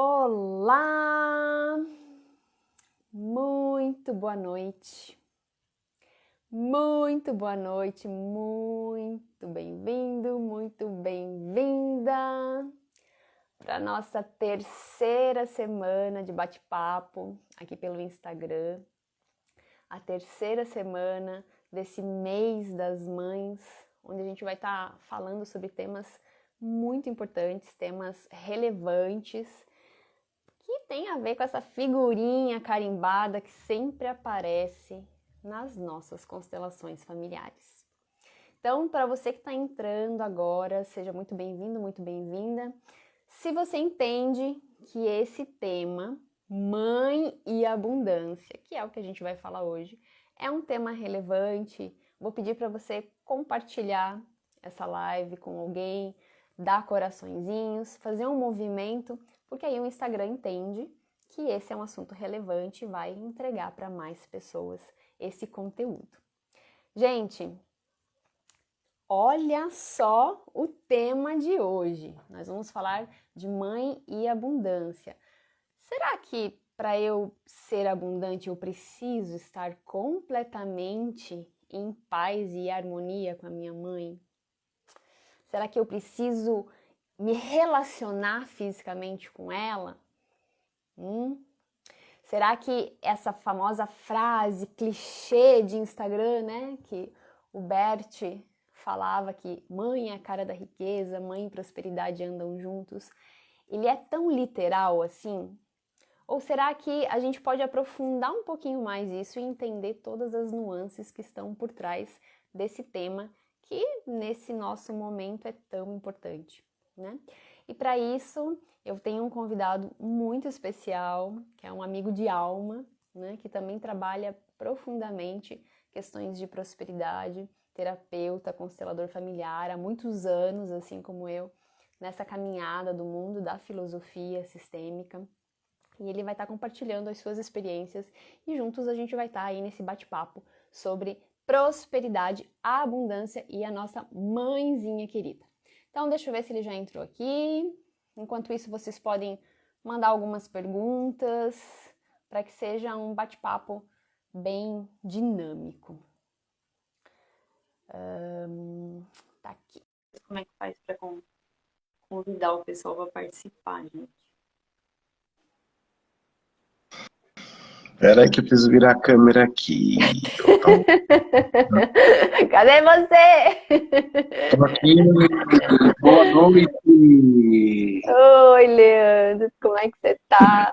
Olá! Muito boa noite. Muito boa noite, muito bem-vindo, muito bem-vinda para a nossa terceira semana de bate-papo aqui pelo Instagram. A terceira semana desse mês das mães, onde a gente vai estar falando sobre temas muito importantes, temas relevantes, que tem a ver com essa figurinha carimbada que sempre aparece nas nossas constelações familiares. Então, para você que está entrando agora, seja muito bem-vindo, muito bem-vinda. Se você entende que esse tema, mãe e abundância, que é o que a gente vai falar hoje, é um tema relevante, vou pedir para você compartilhar essa live com alguém, dar coraçõezinhos, fazer um movimento, porque aí o Instagram entende que esse é um assunto relevante e vai entregar para mais pessoas esse conteúdo. Gente, olha só o tema de hoje. Nós vamos falar de mãe e abundância. Será que para eu ser abundante eu preciso estar completamente em paz e harmonia com a minha mãe? Será que eu preciso me relacionar fisicamente com ela? Será que essa famosa frase clichê de Instagram, né, que o Bert falava que mãe é a cara da riqueza, mãe e prosperidade andam juntos, ele é tão literal assim? Ou será que a gente pode aprofundar um pouquinho mais isso e entender todas as nuances que estão por trás desse tema que nesse nosso momento é tão importante, né? E para isso eu tenho um convidado muito especial, que é um amigo de alma, né, que também trabalha profundamente questões de prosperidade, terapeuta, constelador familiar há muitos anos, assim como eu, nessa caminhada do mundo da filosofia sistêmica. E ele vai estar compartilhando as suas experiências e juntos a gente vai estar aí nesse bate-papo sobre prosperidade, abundância e a nossa mãezinha querida. Então, deixa eu ver se ele já entrou aqui. Enquanto isso, vocês podem mandar algumas perguntas para que seja um bate-papo bem dinâmico. Tá aqui. Como é que faz para convidar o pessoal para participar, gente? Espera aí que eu preciso virar a câmera aqui. Cadê você? Estou aqui. Boa noite. Oi, Leandro, como é que você tá?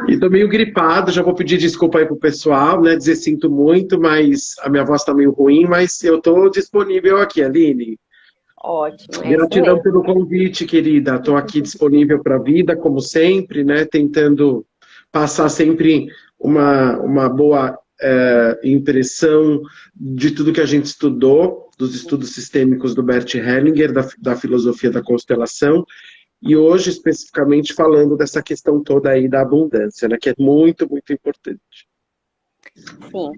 E tô meio gripado, já vou pedir desculpa aí pro pessoal, né? Dizer sinto muito, mas a minha voz tá meio ruim, mas eu tô disponível aqui, Aline. Ótimo, é isso Gratidão mesmo. pelo convite, querida. Estou aqui disponível para a vida, como sempre, né? Tentando passar sempre uma boa impressão de tudo que a gente estudou, dos estudos sistêmicos do Bert Hellinger, da filosofia da constelação, e hoje, especificamente, falando dessa questão toda aí da abundância, né? Que é muito, muito importante. Sim.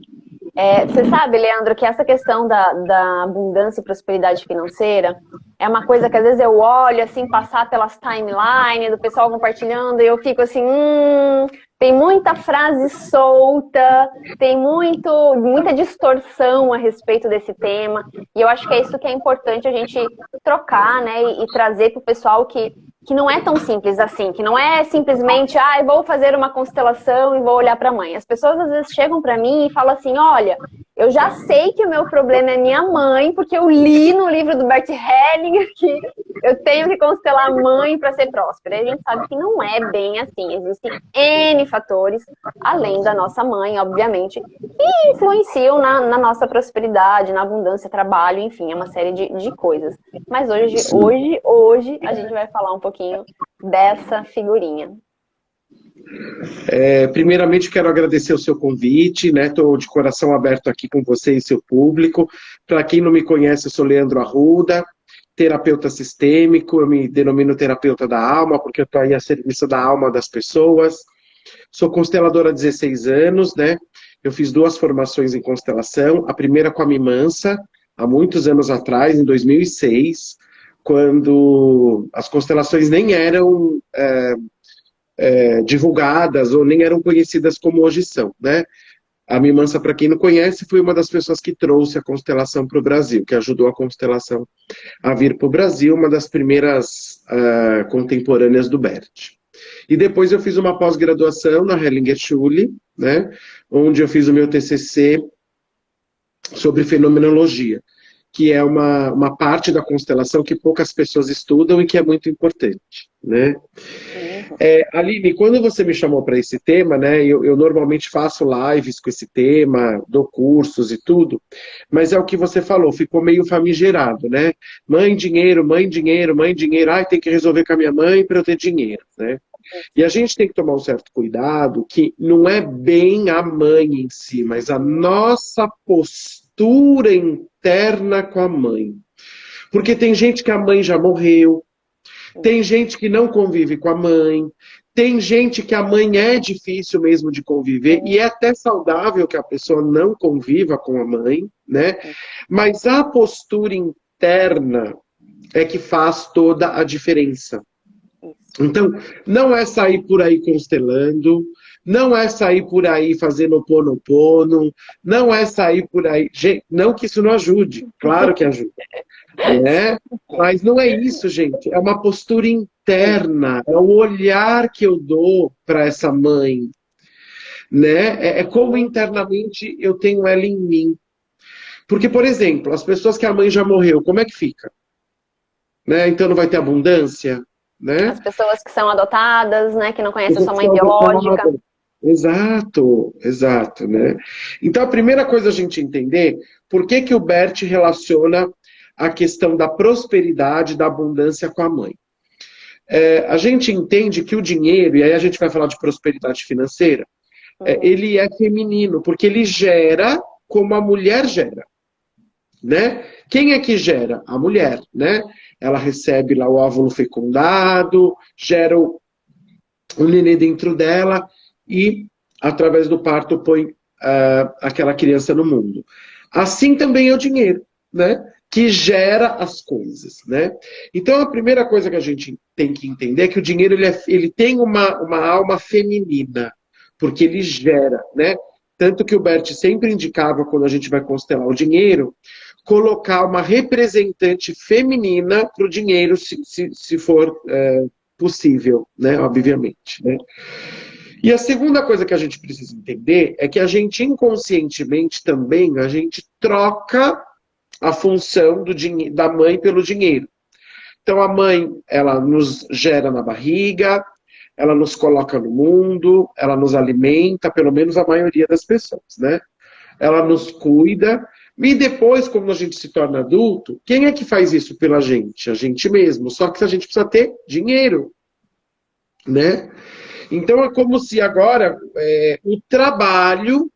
Você sabe, Leandro, que essa questão da abundância e prosperidade financeira é uma coisa que às vezes eu olho, assim, passar pelas timelines do pessoal compartilhando e eu fico assim, tem muita frase solta, tem muita distorção a respeito desse tema, e eu acho que é isso que é importante a gente trocar, né, e trazer para o pessoal que não é tão simples assim, que não é simplesmente, eu vou fazer uma constelação e vou olhar para a mãe. As pessoas às vezes chegam para mim e falam assim, olha, eu já sei que o meu problema é minha mãe, porque eu li no livro do Bert Hellinger que eu tenho que constelar a mãe para ser próspera. E a gente sabe que não é bem assim, existem N fatores, além da nossa mãe, obviamente, que influenciam na nossa prosperidade, na abundância, trabalho, enfim, é uma série de coisas. Mas hoje a gente vai falar um pouquinho dessa figurinha. Primeiramente, quero agradecer o seu convite, né? Estou de coração aberto aqui com você e seu público. Para quem não me conhece, eu sou Leandro Arruda, terapeuta sistêmico, eu me denomino terapeuta da alma, porque eu estou aí a serviço da alma das pessoas. Sou consteladora há 16 anos, né? Eu fiz 2 formações em constelação, a primeira com a Mimansa, há muitos anos atrás, em 2006, quando as constelações nem eram divulgadas ou nem eram conhecidas como hoje são, né? A Mim Mansa, para quem não conhece, foi uma das pessoas que trouxe a constelação para o Brasil, que ajudou a constelação a vir para o Brasil, uma das primeiras contemporâneas do Bert. E depois eu fiz uma pós-graduação na Hellinger Schule, né, onde eu fiz o meu TCC sobre fenomenologia, que é uma parte da constelação que poucas pessoas estudam e que é muito importante, né? Aline, quando você me chamou para esse tema, né, eu normalmente faço lives com esse tema, dou cursos e tudo, mas é o que você falou, ficou meio famigerado, né? Mãe, dinheiro, mãe, dinheiro, mãe, dinheiro, ai, tem que resolver com a minha mãe para eu ter dinheiro, né? E a gente tem que tomar um certo cuidado, que não é bem a mãe em si, mas a nossa postura interna com a mãe. Porque tem gente que a mãe já morreu, tem gente que não convive com a mãe, tem gente que a mãe é difícil mesmo de conviver, e é até saudável que a pessoa não conviva com a mãe, né? Mas a postura interna é que faz toda a diferença. Então, não é sair por aí constelando, não é sair por aí fazendo oponopono, não é sair por aí... Gente, não que isso não ajude, claro que ajuda, né? Mas não é isso, gente. É uma postura interna, é o olhar que eu dou para essa mãe, né? É como internamente eu tenho ela em mim. Porque, por exemplo, as pessoas que a mãe já morreu, como é que fica? Né? Então não vai ter abundância? Né? As pessoas que são adotadas, né, que não conhecem a sua mãe biológica. Exato, exato, né? Então a primeira coisa a gente entender, por que que o Bert relaciona a questão da prosperidade, da abundância com a mãe? A gente entende que o dinheiro, e aí a gente vai falar de prosperidade financeira, ele é feminino, porque ele gera como a mulher gera. Né? Quem é que gera? A mulher, né? Ela recebe lá o óvulo fecundado, gera um nenê dentro dela e, através do parto, põe aquela criança no mundo. Assim também é o dinheiro, né? Que gera as coisas, né? Então, a primeira coisa que a gente tem que entender é que o dinheiro ele tem uma alma feminina, porque ele gera, né? Tanto que o Bert sempre indicava, quando a gente vai constelar o dinheiro, colocar uma representante feminina para o dinheiro, se for possível, né? Obviamente, né? E a segunda coisa que a gente precisa entender é que a gente inconscientemente também, a gente troca a função da mãe pelo dinheiro. Então a mãe, ela nos gera na barriga, ela nos coloca no mundo, ela nos alimenta, pelo menos a maioria das pessoas, né? Ela nos cuida, e depois, quando a gente se torna adulto, quem é que faz isso pela gente? A gente mesmo, só que a gente precisa ter dinheiro, né? Então é como se agora o trabalho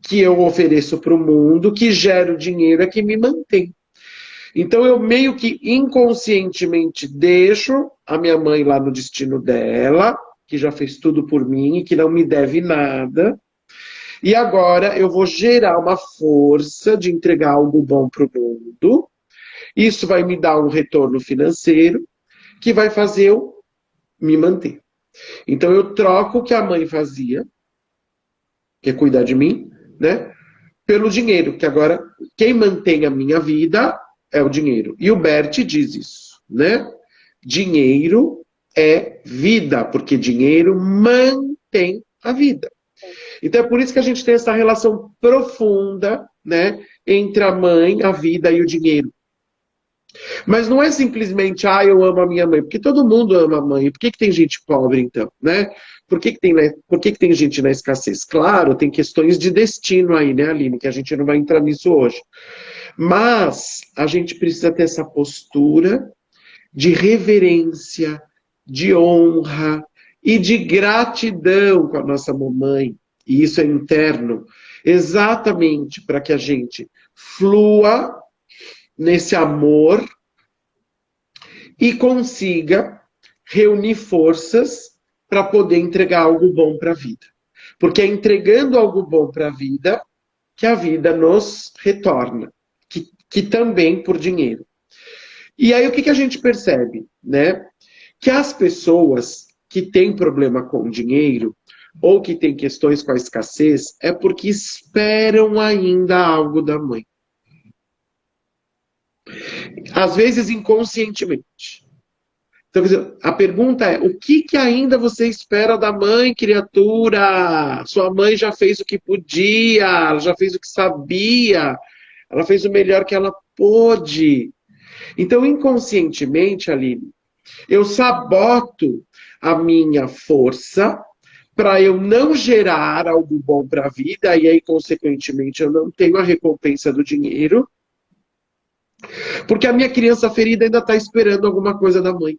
que eu ofereço para o mundo, que gera o dinheiro, é que me mantém. Então eu meio que inconscientemente deixo a minha mãe lá no destino dela, que já fez tudo por mim e que não me deve nada. E agora eu vou gerar uma força de entregar algo bom para o mundo. Isso vai me dar um retorno financeiro que vai fazer eu me manter. Então eu troco o que a mãe fazia, que é cuidar de mim, né? Pelo dinheiro, que agora quem mantém a minha vida é o dinheiro. E o Bert diz isso, né? Dinheiro é vida, porque dinheiro mantém a vida. Então é por isso que a gente tem essa relação profunda, né, entre a mãe, a vida e o dinheiro. Mas não é simplesmente, eu amo a minha mãe, porque todo mundo ama a mãe. Por que tem gente pobre, então, né? Por que tem gente na escassez? Claro, tem questões de destino aí, né, Aline, que a gente não vai entrar nisso hoje. Mas a gente precisa ter essa postura de reverência, de honra e de gratidão com a nossa mamãe. E isso é interno, exatamente para que a gente flua nesse amor e consiga reunir forças para poder entregar algo bom para a vida. Porque é entregando algo bom para a vida que a vida nos retorna, que também por dinheiro. E aí o que a gente percebe, né? Que as pessoas que tem problema com o dinheiro, ou que tem questões com a escassez, é porque esperam ainda algo da mãe. Às vezes inconscientemente. Então, quer dizer, a pergunta é, o que ainda você espera da mãe, criatura? Sua mãe já fez o que podia, ela já fez o que sabia, ela fez o melhor que ela pôde. Então, inconscientemente, Aline, eu saboto a minha força para eu não gerar algo bom para a vida, e aí, consequentemente, eu não tenho a recompensa do dinheiro, porque a minha criança ferida ainda está esperando alguma coisa da mãe.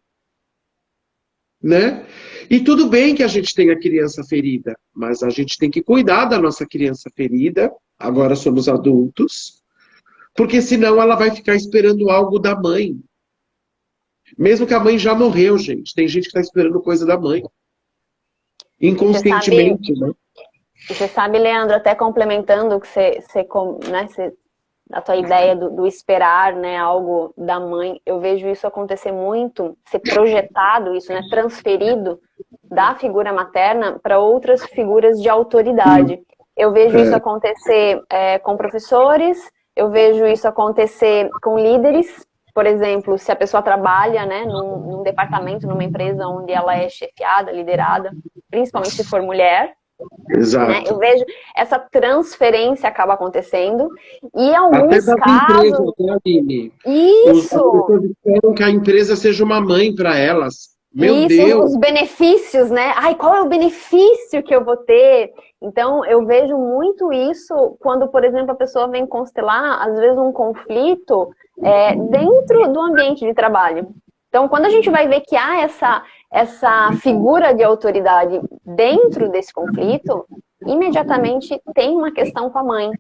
Né? E tudo bem que a gente tenha criança ferida, mas a gente tem que cuidar da nossa criança ferida, agora somos adultos, porque senão ela vai ficar esperando algo da mãe. Mesmo que a mãe já morreu, gente. Tem gente que está esperando coisa da mãe. Inconscientemente, né? Você sabe, Leandro, até complementando o que a tua ideia do esperar, né, algo da mãe, eu vejo isso acontecer muito, ser projetado isso, né, transferido da figura materna para outras figuras de autoridade. Eu vejo isso acontecer com professores, eu vejo isso acontecer com líderes. Por exemplo, se a pessoa trabalha, né, num departamento, numa empresa onde ela é chefiada, liderada, principalmente se for mulher, Exato. né, eu vejo essa transferência acaba acontecendo e em alguns até casos... empresa, né, Aline? Isso! As pessoas esperam que a empresa seja uma mãe para elas. Meu Isso, Deus! os benefícios, né? Ai, qual é o benefício que eu vou ter? Então, eu vejo muito isso quando, por exemplo, a pessoa vem constelar, às vezes, um conflito dentro do ambiente de trabalho. Então, quando a gente vai ver que há essa figura de autoridade dentro desse conflito, imediatamente tem uma questão com a mãe.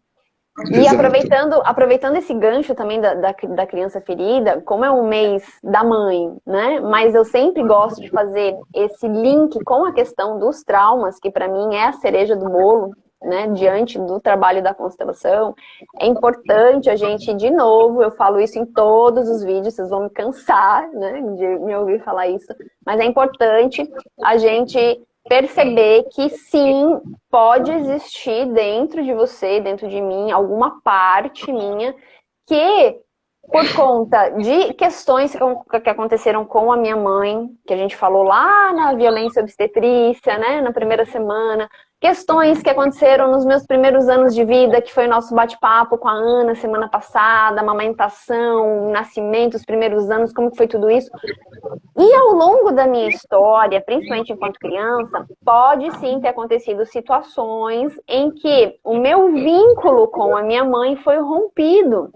E aproveitando esse gancho também da criança ferida, como é um mês da mãe, né? Mas eu sempre gosto de fazer esse link com a questão dos traumas, que para mim é a cereja do bolo, né? Diante do trabalho da constelação. É importante a gente, de novo, eu falo isso em todos os vídeos, vocês vão me cansar, né, de me ouvir falar isso, mas é importante a gente perceber que sim, pode existir dentro de você, dentro de mim, alguma parte minha que, por conta de questões que aconteceram com a minha mãe, que a gente falou lá na violência obstetrícia, né, na primeira semana, questões que aconteceram nos meus primeiros anos de vida, que foi o nosso bate-papo com a Ana semana passada, amamentação, nascimento, os primeiros anos, como que foi tudo isso. E ao longo da minha história, principalmente enquanto criança, pode sim ter acontecido situações em que o meu vínculo com a minha mãe foi rompido.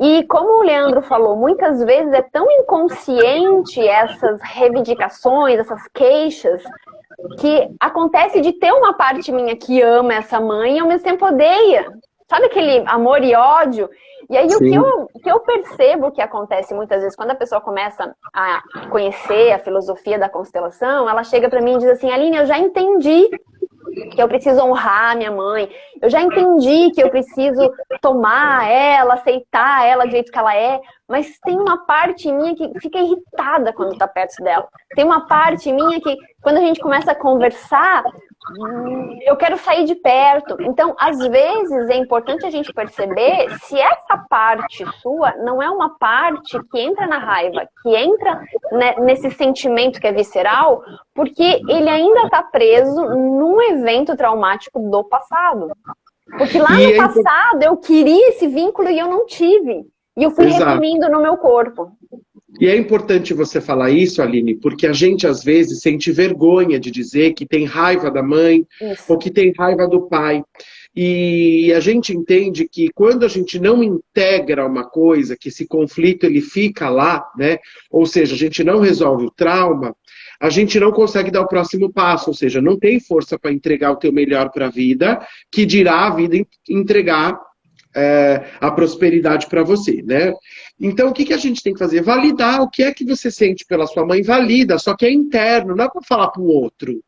E como o Leandro falou, muitas vezes é tão inconsciente essas reivindicações, essas queixas, que acontece de ter uma parte minha que ama essa mãe e ao mesmo tempo odeia. Sabe aquele amor e ódio? E aí o que eu percebo que acontece muitas vezes, quando a pessoa começa a conhecer a filosofia da constelação, ela chega pra mim e diz assim, Aline, eu já entendi que eu preciso honrar minha mãe, eu já entendi que eu preciso tomar ela, aceitar ela do jeito que ela é, mas tem uma parte minha que fica irritada quando tá perto dela. Tem uma parte minha que, quando a gente começa a conversar, eu quero sair de perto. Então, às vezes, é importante a gente perceber se essa parte sua não é uma parte que entra na raiva, que entra nesse sentimento que é visceral, porque ele ainda está preso num evento traumático do passado. Porque lá no passado eu queria esse vínculo e eu não tive. E eu fui reprimindo no meu corpo. E é importante você falar isso, Aline, porque a gente, às vezes, sente vergonha de dizer que tem raiva da mãe ou que tem raiva do pai. E a gente entende que quando a gente não integra uma coisa, que esse conflito ele fica lá, né? Ou seja, a gente não resolve o trauma, a gente não consegue dar o próximo passo, ou seja, não tem força para entregar o teu melhor para a vida, que dirá a vida entregar a prosperidade para você, né? Então, o que a gente tem que fazer? Validar o que é que você sente pela sua mãe, valida, só que é interno, não é para falar para o outro.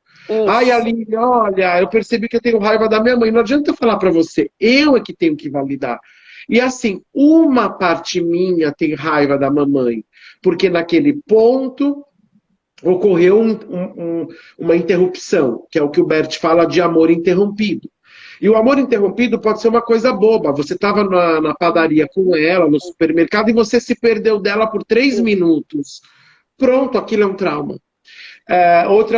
Ai, Aline, olha, eu percebi que eu tenho raiva da minha mãe, não adianta eu falar para você, eu é que tenho que validar. E assim, uma parte minha tem raiva da mamãe, porque naquele ponto ocorreu uma interrupção, que é o que o Bert fala de amor interrompido. E o amor interrompido pode ser uma coisa boba. Você estava na padaria com ela, no supermercado, e você se perdeu dela por 3 minutos. Pronto, aquilo é um trauma.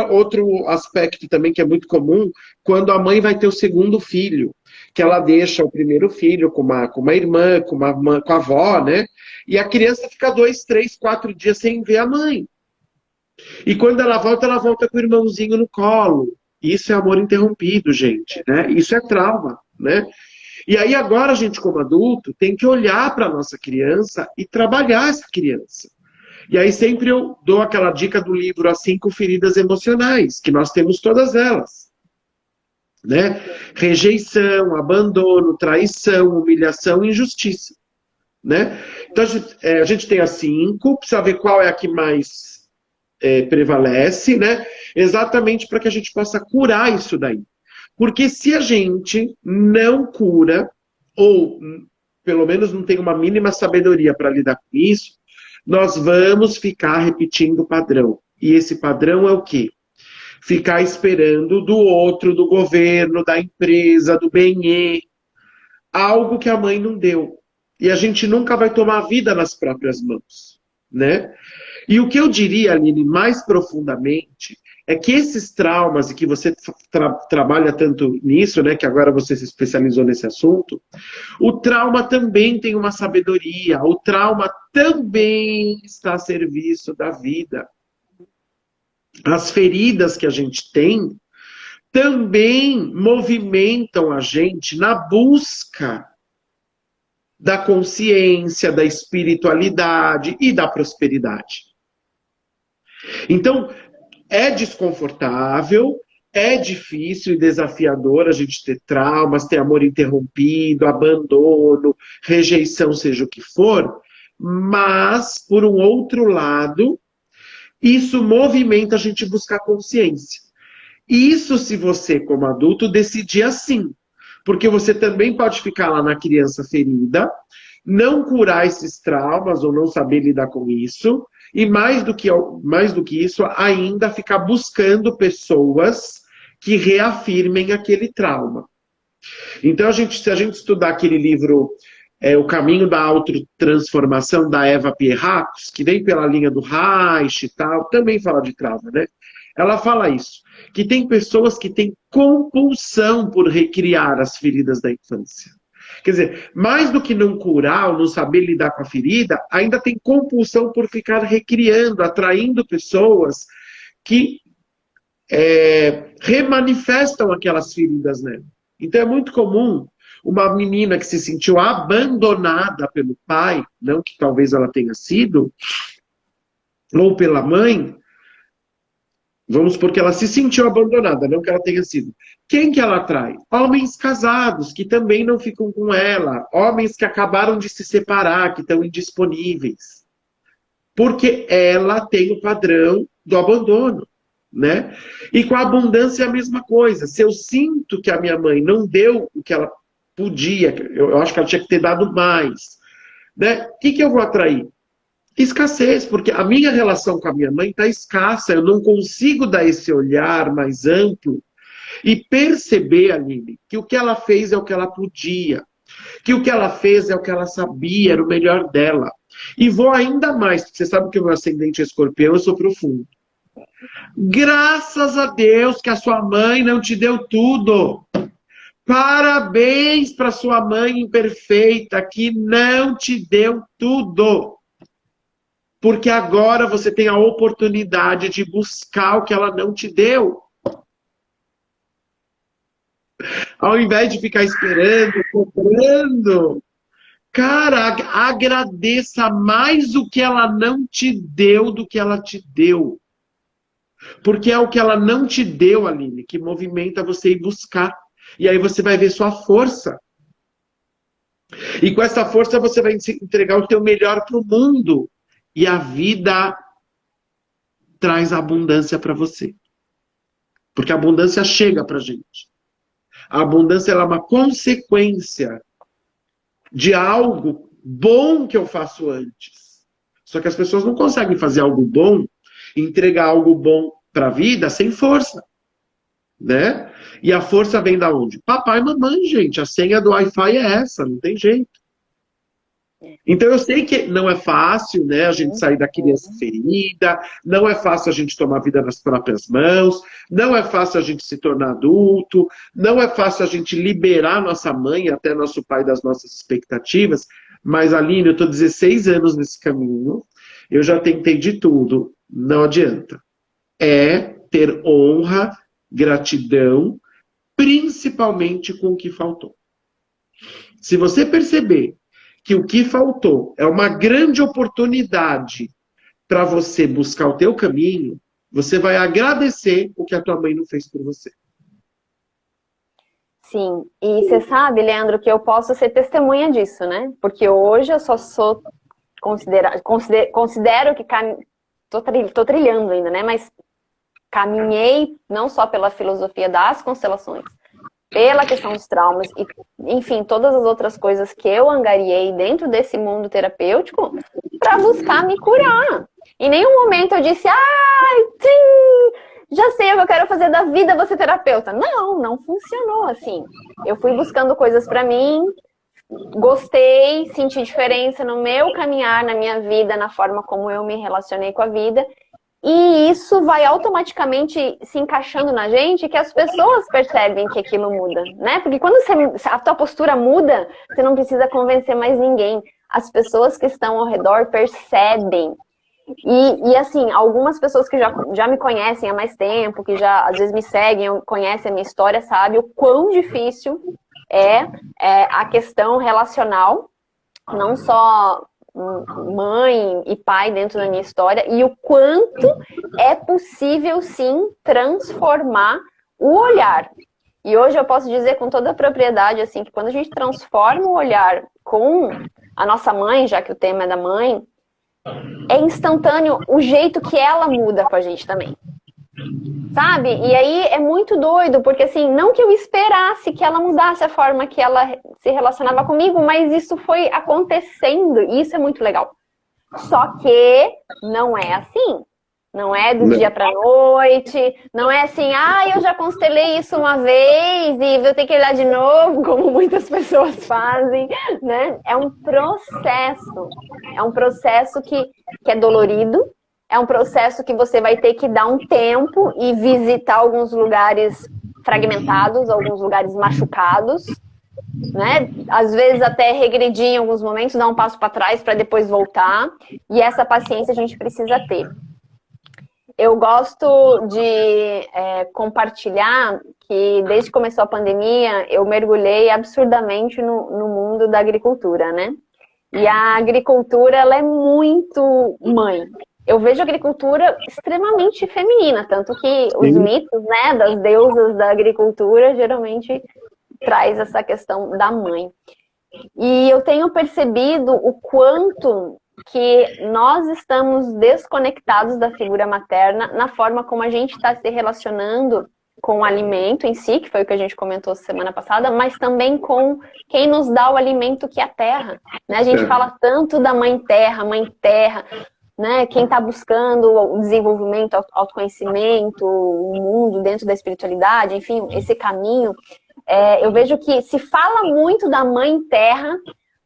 Outro aspecto também que é muito comum, quando a mãe vai ter o segundo filho, que ela deixa o primeiro filho com uma irmã, com a avó, né? E a criança fica 2, 3, 4 dias sem ver a mãe. E quando ela volta com o irmãozinho no colo. Isso é amor interrompido, gente, né? Isso é trauma, né? E aí agora a gente, como adulto, tem que olhar para a nossa criança e trabalhar essa criança. E aí sempre eu dou aquela dica do livro As 5 Feridas Emocionais, que nós temos todas elas. Né? Rejeição, abandono, traição, humilhação e injustiça. Né? Então a gente tem as 5, precisa ver qual é a que mais prevalece, né? Exatamente para que a gente possa curar isso daí. Porque se a gente não cura, ou pelo menos não tem uma mínima sabedoria para lidar com isso, nós vamos ficar repetindo o padrão. E esse padrão é o quê? Ficar esperando do outro, do governo, da empresa, do bem-estar, algo que a mãe não deu. E a gente nunca vai tomar a vida nas próprias mãos, né? E o que eu diria, Aline, mais profundamente, é que esses traumas, e que você trabalha tanto nisso, né, que agora você se especializou nesse assunto, o trauma também tem uma sabedoria, o trauma também está a serviço da vida. As feridas que a gente tem também movimentam a gente na busca da consciência, da espiritualidade e da prosperidade. Então, é desconfortável, é difícil e desafiador a gente ter traumas, ter amor interrompido, abandono, rejeição, seja o que for, mas, por um outro lado, isso movimenta a gente buscar consciência. Isso se você, como adulto, decidir assim. Porque você também pode ficar lá na criança ferida, não curar esses traumas ou não saber lidar com isso, e mais do que isso, ainda ficar buscando pessoas que reafirmem aquele trauma. Então, se a gente estudar aquele livro, O Caminho da Autotransformação, da Eva Pierrakos, que vem pela linha do Reich e tal, também fala de trauma, né? Ela fala isso, que tem pessoas que têm compulsão por recriar as feridas da infância. Quer dizer, mais do que não curar ou não saber lidar com a ferida, ainda tem compulsão por ficar recriando, atraindo pessoas que remanifestam aquelas feridas nela. Então é muito comum uma menina que se sentiu abandonada pelo pai, não que talvez ela tenha sido, ou pela mãe, vamos supor que ela se sentiu abandonada, não que ela tenha sido. Quem que ela atrai? Homens casados, que também não ficam com ela. Homens que acabaram de se separar, que estão indisponíveis. Porque ela tem o padrão do abandono, né? E com a abundância é a mesma coisa. Se eu sinto que a minha mãe não deu o que ela podia, eu acho que ela tinha que ter dado mais, né? O que eu vou atrair? Escassez, porque a minha relação com a minha mãe está escassa, eu não consigo dar esse olhar mais amplo e perceber, Aline, que o que ela fez é o que ela podia, que o que ela fez é o que ela sabia, era o melhor dela. E vou ainda mais, porque você sabe que o meu ascendente é escorpião, eu sou profundo. Graças a Deus que a sua mãe não te deu tudo. Parabéns para sua mãe imperfeita que não te deu tudo. Porque agora você tem a oportunidade de buscar o que ela não te deu. Ao invés de ficar esperando, cobrando, cara, agradeça mais o que ela não te deu do que ela te deu. Porque é o que ela não te deu, Aline, que movimenta você ir buscar. E aí você vai ver sua força. E com essa força você vai entregar o teu melhor para o mundo. E a vida traz abundância para você. Porque a abundância chega para a gente. A abundância ela é uma consequência de algo bom que eu faço antes. Só que as pessoas não conseguem fazer algo bom entregar algo bom para a vida sem força, né? E a força vem da onde? Papai e mamãe, gente. A senha do Wi-Fi é essa, não tem jeito. Então eu sei que não é fácil, né, a gente sair da criança ferida, não é fácil a gente tomar a vida nas próprias mãos, não é fácil a gente se tornar adulto, não é fácil a gente liberar nossa mãe e até nosso pai das nossas expectativas, mas Aline, eu estou 16 anos nesse caminho, eu já tentei de tudo, não adianta. É ter honra, gratidão, principalmente com o que faltou. Se você perceber que o que faltou é uma grande oportunidade para você buscar o teu caminho, você vai agradecer o que a tua mãe não fez por você. Sim, e você sabe, Leandro, que eu posso ser testemunha disso, né? Porque hoje eu só sou considero que tô trilhando ainda, né? Mas caminhei não só pela filosofia das constelações, pela questão dos traumas e, enfim, todas as outras coisas que eu angariei dentro desse mundo terapêutico para buscar me curar. Em nenhum momento eu disse, sim, já sei o que eu quero fazer da vida, vou ser terapeuta. Não funcionou assim. Eu fui buscando coisas para mim, gostei, senti diferença no meu caminhar, na minha vida, na forma como eu me relacionei com a vida. E isso vai automaticamente se encaixando na gente, que as pessoas percebem que aquilo muda, né? Porque quando a tua postura muda, você não precisa convencer mais ninguém. As pessoas que estão ao redor percebem. E assim, algumas pessoas que já me conhecem há mais tempo, que já às vezes me seguem, conhecem a minha história, sabem o quão difícil é a questão relacional, não só mãe e pai dentro da minha história, e o quanto é possível, sim, transformar o olhar. E hoje eu posso dizer com toda a propriedade, assim, que quando a gente transforma o olhar com a nossa mãe, já que o tema é da mãe, é instantâneo o jeito que ela muda com a gente também. Sabe? E aí é muito doido, porque assim, não que eu esperasse que ela mudasse a forma que ela se relacionava comigo, mas isso foi acontecendo, e isso é muito legal. Só que não é assim. Não é do dia pra noite, não é assim, eu já constelei isso uma vez e vou ter que olhar de novo, como muitas pessoas fazem, né? É um processo que é dolorido, é um processo que você vai ter que dar um tempo e visitar alguns lugares fragmentados, alguns lugares machucados, né? Às vezes até regredir em alguns momentos, dar um passo para trás para depois voltar, e essa paciência a gente precisa ter. Eu gosto de compartilhar que desde que começou a pandemia, eu mergulhei absurdamente no mundo da agricultura, né? E a agricultura, ela é muito mãe. Eu vejo a agricultura extremamente feminina, tanto que os mitos, né, das deusas da agricultura geralmente traz essa questão da mãe. E eu tenho percebido o quanto que nós estamos desconectados da figura materna na forma como a gente está se relacionando com o alimento em si, que foi o que a gente comentou semana passada, mas também com quem nos dá o alimento, que é a terra. Né? A gente fala tanto da mãe terra, né? Quem está buscando o desenvolvimento, o autoconhecimento, o mundo dentro da espiritualidade, enfim, esse caminho, eu vejo que se fala muito da mãe terra,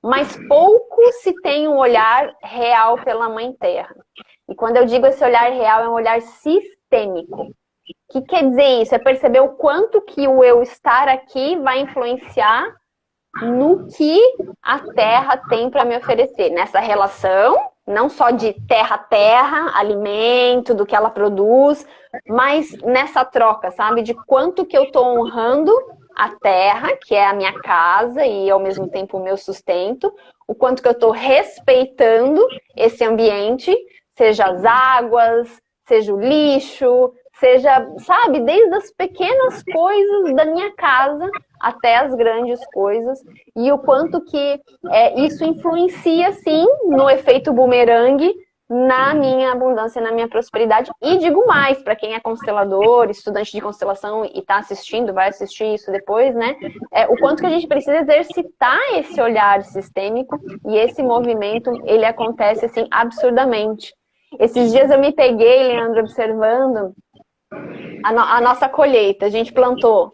mas pouco se tem um olhar real pela mãe terra. E quando eu digo esse olhar real, é um olhar sistêmico. O que quer dizer isso? É perceber o quanto que o eu estar aqui vai influenciar no que a terra tem para me oferecer. Nessa relação, não só de terra-terra, alimento, do que ela produz, mas nessa troca, sabe? De quanto que eu estou honrando a terra, que é a minha casa e ao mesmo tempo o meu sustento, o quanto que eu estou respeitando esse ambiente, seja as águas, seja o lixo, seja, sabe, desde as pequenas coisas da minha casa até as grandes coisas, e o quanto que isso influencia, sim, no efeito bumerangue, na minha abundância, na minha prosperidade. E digo mais, para quem é constelador, estudante de constelação e está assistindo, vai assistir isso depois, né? O quanto que a gente precisa exercitar esse olhar sistêmico, e esse movimento, ele acontece, assim, absurdamente. Esses dias eu me peguei, Leandro, observando a nossa colheita. A gente plantou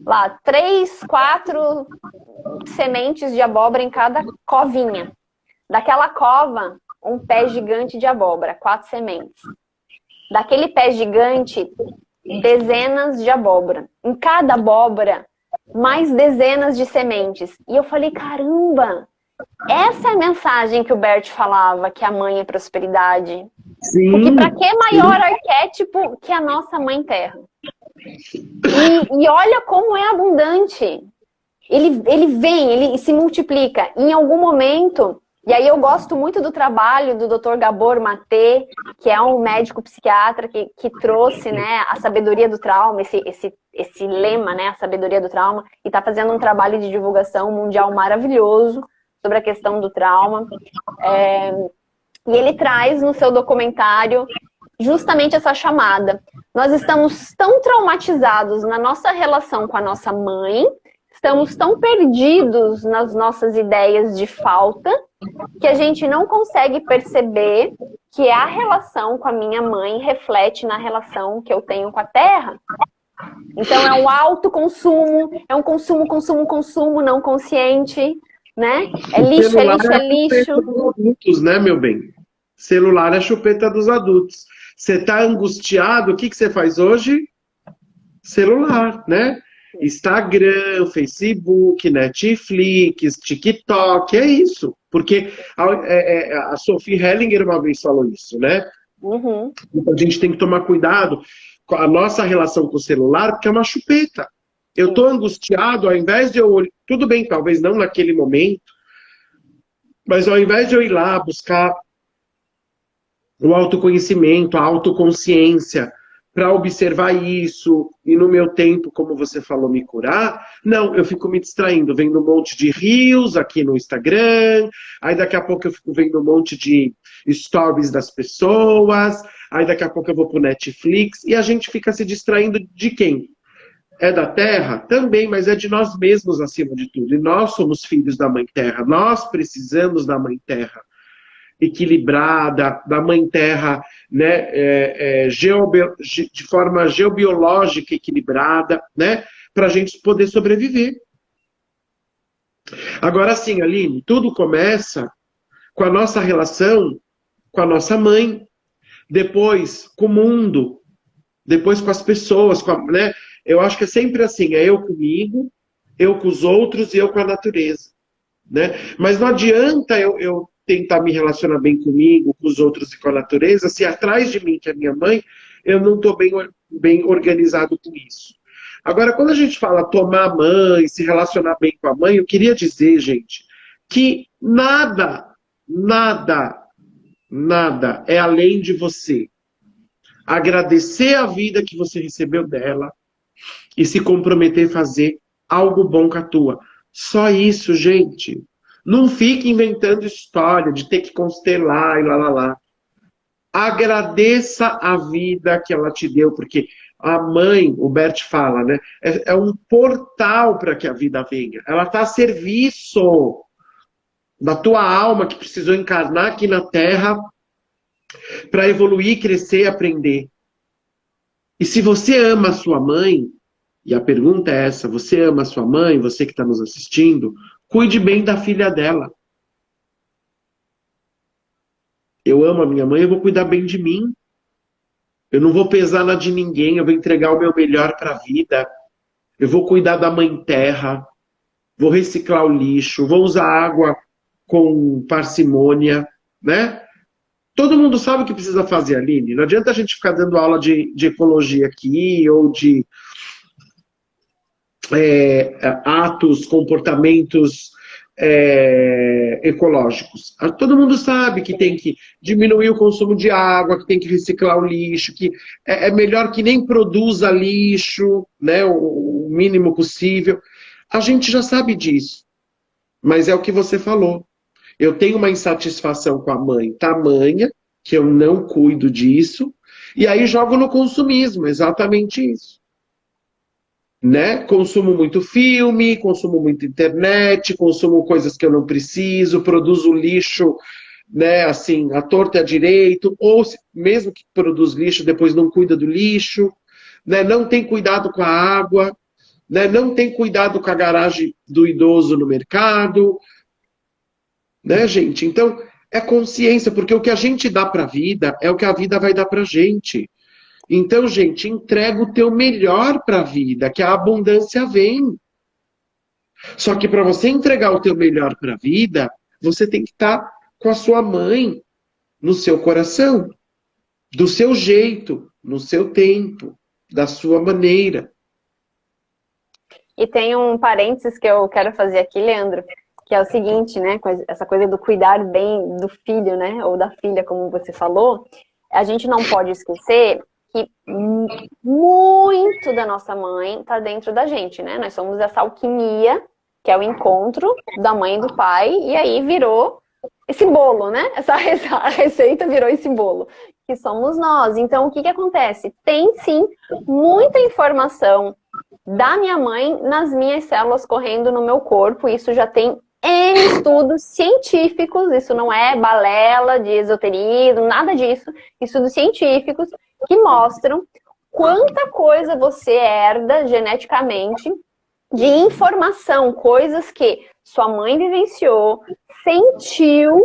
lá 3, 4 sementes de abóbora em cada covinha. Daquela cova, um pé gigante de abóbora, 4 sementes. Daquele pé gigante, dezenas de abóbora. Em cada abóbora, mais dezenas de sementes. E eu falei, caramba, essa é a mensagem que o Bert falava, que a mãe é prosperidade. Sim. Porque para que maior arquétipo que a nossa mãe terra? E olha como é abundante. Ele vem, ele se multiplica. Em algum momento, e aí eu gosto muito do trabalho do Dr. Gabor Maté, que é um médico psiquiatra que trouxe, né, a sabedoria do trauma, esse lema, né, a sabedoria do trauma, e está fazendo um trabalho de divulgação mundial maravilhoso sobre a questão do trauma. E ele traz no seu documentário justamente essa chamada. Nós estamos tão traumatizados na nossa relação com a nossa mãe, estamos tão perdidos nas nossas ideias de falta, que a gente não consegue perceber que a relação com a minha mãe reflete na relação que eu tenho com a terra. Então é um autoconsumo, é um consumo não consciente, né? É lixo, é lixo, é lixo. Dos adultos, né, meu bem? Celular é a chupeta dos adultos. Você tá angustiado, o que você faz hoje? Celular, né? Instagram, Facebook, Netflix, TikTok, é isso. Porque a Sophie Hellinger uma vez falou isso, né? Uhum. Então a gente tem que tomar cuidado com a nossa relação com o celular, porque é uma chupeta. Eu tô angustiado, ao invés de eu... Tudo bem, talvez não naquele momento, mas ao invés de eu ir lá buscar o autoconhecimento, a autoconsciência, para observar isso, e no meu tempo, como você falou, me curar, não, eu fico me distraindo, vendo um monte de reels aqui no Instagram, aí daqui a pouco eu fico vendo um monte de stories das pessoas, aí daqui a pouco eu vou pro Netflix, e a gente fica se distraindo de quem? É da Terra? Também, mas é de nós mesmos acima de tudo. E nós somos filhos da Mãe Terra, nós precisamos da Mãe Terra equilibrada, da Mãe Terra, né, de forma geobiológica equilibrada, né, para a gente poder sobreviver. Agora sim, Aline, tudo começa com a nossa relação com a nossa mãe, depois com o mundo, depois com as pessoas, né? Eu acho que é sempre assim, é eu comigo, eu com os outros e eu com a natureza, né? Mas não adianta eu tentar me relacionar bem comigo, com os outros e com a natureza, se atrás de mim, que é minha mãe, eu não estou bem organizado com isso. Agora, quando a gente fala tomar a mãe, se relacionar bem com a mãe, eu queria dizer, gente, que nada é além de você agradecer a vida que você recebeu dela e se comprometer a fazer algo bom com a tua. Só isso, gente. Não fique inventando história de ter que constelar e lá. Agradeça a vida que ela te deu, porque a mãe, o Bert fala, né? É um portal para que a vida venha. Ela está a serviço da tua alma que precisou encarnar aqui na Terra para evoluir, crescer e aprender. E se você ama a sua mãe, e a pergunta é essa, você ama a sua mãe, você que está nos assistindo, cuide bem da filha dela. Eu amo a minha mãe, eu vou cuidar bem de mim. Eu não vou pesar na de ninguém, eu vou entregar o meu melhor para a vida. Eu vou cuidar da Mãe Terra, vou reciclar o lixo, vou usar água com parcimônia, né? Todo mundo sabe o que precisa fazer, Aline. Não adianta a gente ficar dando aula de ecologia aqui, ou de atos, comportamentos ecológicos. Todo mundo sabe que tem que diminuir o consumo de água, que tem que reciclar o lixo, que é melhor que nem produza lixo, né, o mínimo possível. A gente já sabe disso, mas é o que você falou. Eu tenho uma insatisfação com a mãe tamanha, que eu não cuido disso, e aí jogo no consumismo, exatamente isso. Né? Consumo muito filme, consumo muito internet, consumo coisas que eu não preciso, produzo lixo né, assim, à torta e à direito, ou mesmo que produz lixo, depois não cuida do lixo, né, não tem cuidado com a água, né, não tem cuidado com a garagem do idoso no mercado, né, gente? Então, é consciência, porque o que a gente dá para a vida é o que a vida vai dar para a gente. Então, gente, entrega o teu melhor para a vida, que a abundância vem. Só que para você entregar o teu melhor para a vida, você tem que estar com a sua mãe no seu coração, do seu jeito, no seu tempo, da sua maneira. E tem um parênteses que eu quero fazer aqui, Leandro, que é o seguinte, né? Essa coisa do cuidar bem do filho, né? Ou da filha, como você falou. A gente não pode esquecer que muito da nossa mãe está dentro da gente, né? Nós somos essa alquimia, que é o encontro da mãe e do pai, e aí virou esse bolo, né? Essa receita virou esse bolo, que somos nós. Então, o que acontece? Tem, sim, muita informação da minha mãe nas minhas células correndo no meu corpo. Isso já tem N estudos científicos, isso não é balela de esoterismo, nada disso. Estudos científicos que mostram quanta coisa você herda geneticamente de informação, coisas que sua mãe vivenciou, sentiu,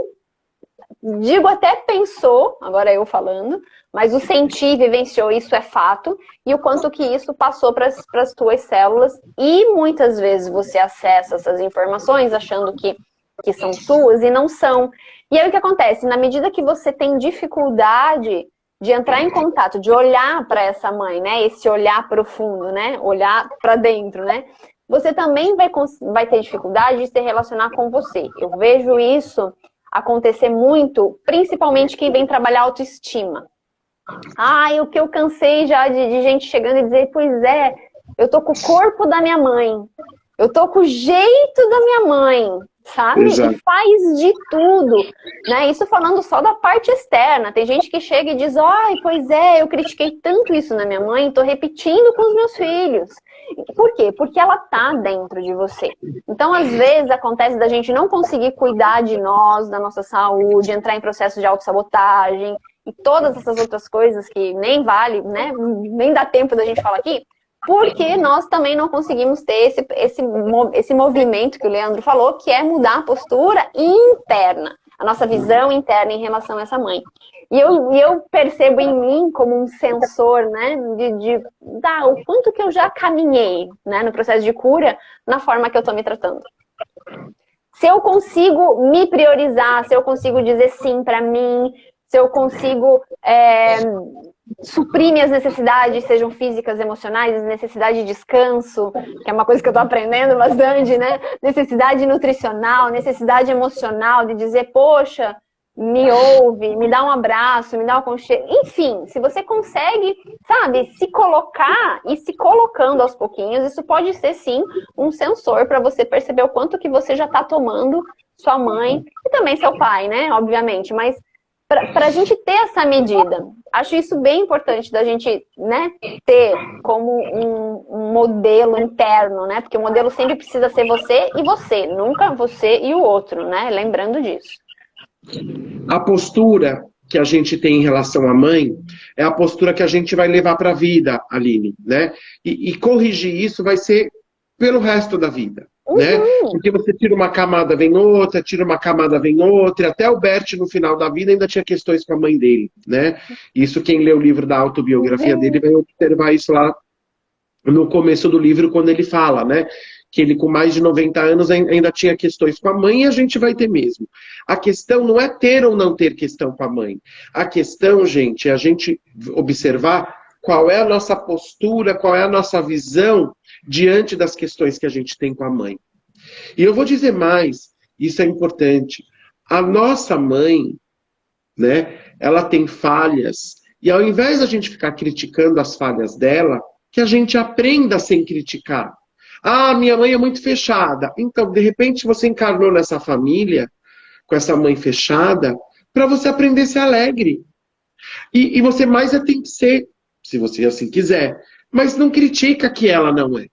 digo até pensou, agora eu falando, mas o sentir, vivenciou, isso é fato, e o quanto que isso passou para as tuas células, e muitas vezes você acessa essas informações achando que são suas e não são. E aí o que acontece? Na medida que você tem dificuldade de entrar em contato, de olhar para essa mãe, né? Esse olhar profundo, né? Olhar para dentro, né? Você também vai ter dificuldade de se relacionar com você. Eu vejo isso acontecer muito, principalmente quem vem trabalhar autoestima. O que eu cansei já de gente chegando e dizer, pois é, eu tô com o corpo da minha mãe, eu tô com o jeito da minha mãe, sabe? Exato. E faz de tudo, né? Isso falando só da parte externa. Tem gente que chega e diz, pois é, eu critiquei tanto isso na minha mãe, tô repetindo com os meus filhos. Por quê? Porque ela tá dentro de você. Então, às vezes, acontece da gente não conseguir cuidar de nós, da nossa saúde, entrar em processo de autossabotagem e todas essas outras coisas que nem vale, né? Nem dá tempo da gente falar aqui, porque nós também não conseguimos ter esse movimento que o Leandro falou, que é mudar a postura interna, a nossa visão interna em relação a essa mãe. E eu percebo em mim como um sensor, né, o quanto que eu já caminhei, né, no processo de cura, na forma que eu tô me tratando. Se eu consigo me priorizar, se eu consigo dizer sim pra mim, se eu consigo suprir minhas necessidades, sejam físicas, emocionais, necessidade de descanso, que é uma coisa que eu tô aprendendo bastante, né? Necessidade nutricional, necessidade emocional, de dizer, poxa, me ouve, me dá um abraço, me dá um aconchego. Enfim, se você consegue, sabe, se colocar e se colocando aos pouquinhos, isso pode ser, sim, um sensor para você perceber o quanto que você já tá tomando sua mãe e também seu pai, né? Obviamente, mas para a gente ter essa medida. Acho isso bem importante da gente, né, ter como um modelo interno, né? Porque o modelo sempre precisa ser você e você, nunca você e o outro, né? Lembrando disso. A postura que a gente tem em relação à mãe é a postura que a gente vai levar para a vida, Aline, né? E corrigir isso vai ser pelo resto da vida. Né? Porque você tira uma camada, vem outra, tira uma camada, vem outra. Até o Bert, no final da vida, ainda tinha questões com a mãe dele, né? Isso, quem lê o livro da autobiografia dele vai observar isso lá no começo do livro, quando ele fala, né? Que ele, com mais de 90 anos, ainda tinha questões com a mãe, e a gente vai ter mesmo. A questão não é ter ou não ter questão com a mãe. A questão, gente, é a gente observar qual é a nossa postura, qual é a nossa visão diante das questões que a gente tem com a mãe. E eu vou dizer mais, isso é importante. A nossa mãe, né, ela tem falhas, e ao invés da gente ficar criticando as falhas dela, que a gente aprenda sem criticar. Minha mãe é muito fechada. Então, de repente, você encarnou nessa família, com essa mãe fechada, para você aprender a ser alegre. E você mais tem que ser, se você assim quiser. Mas não critica que ela não é.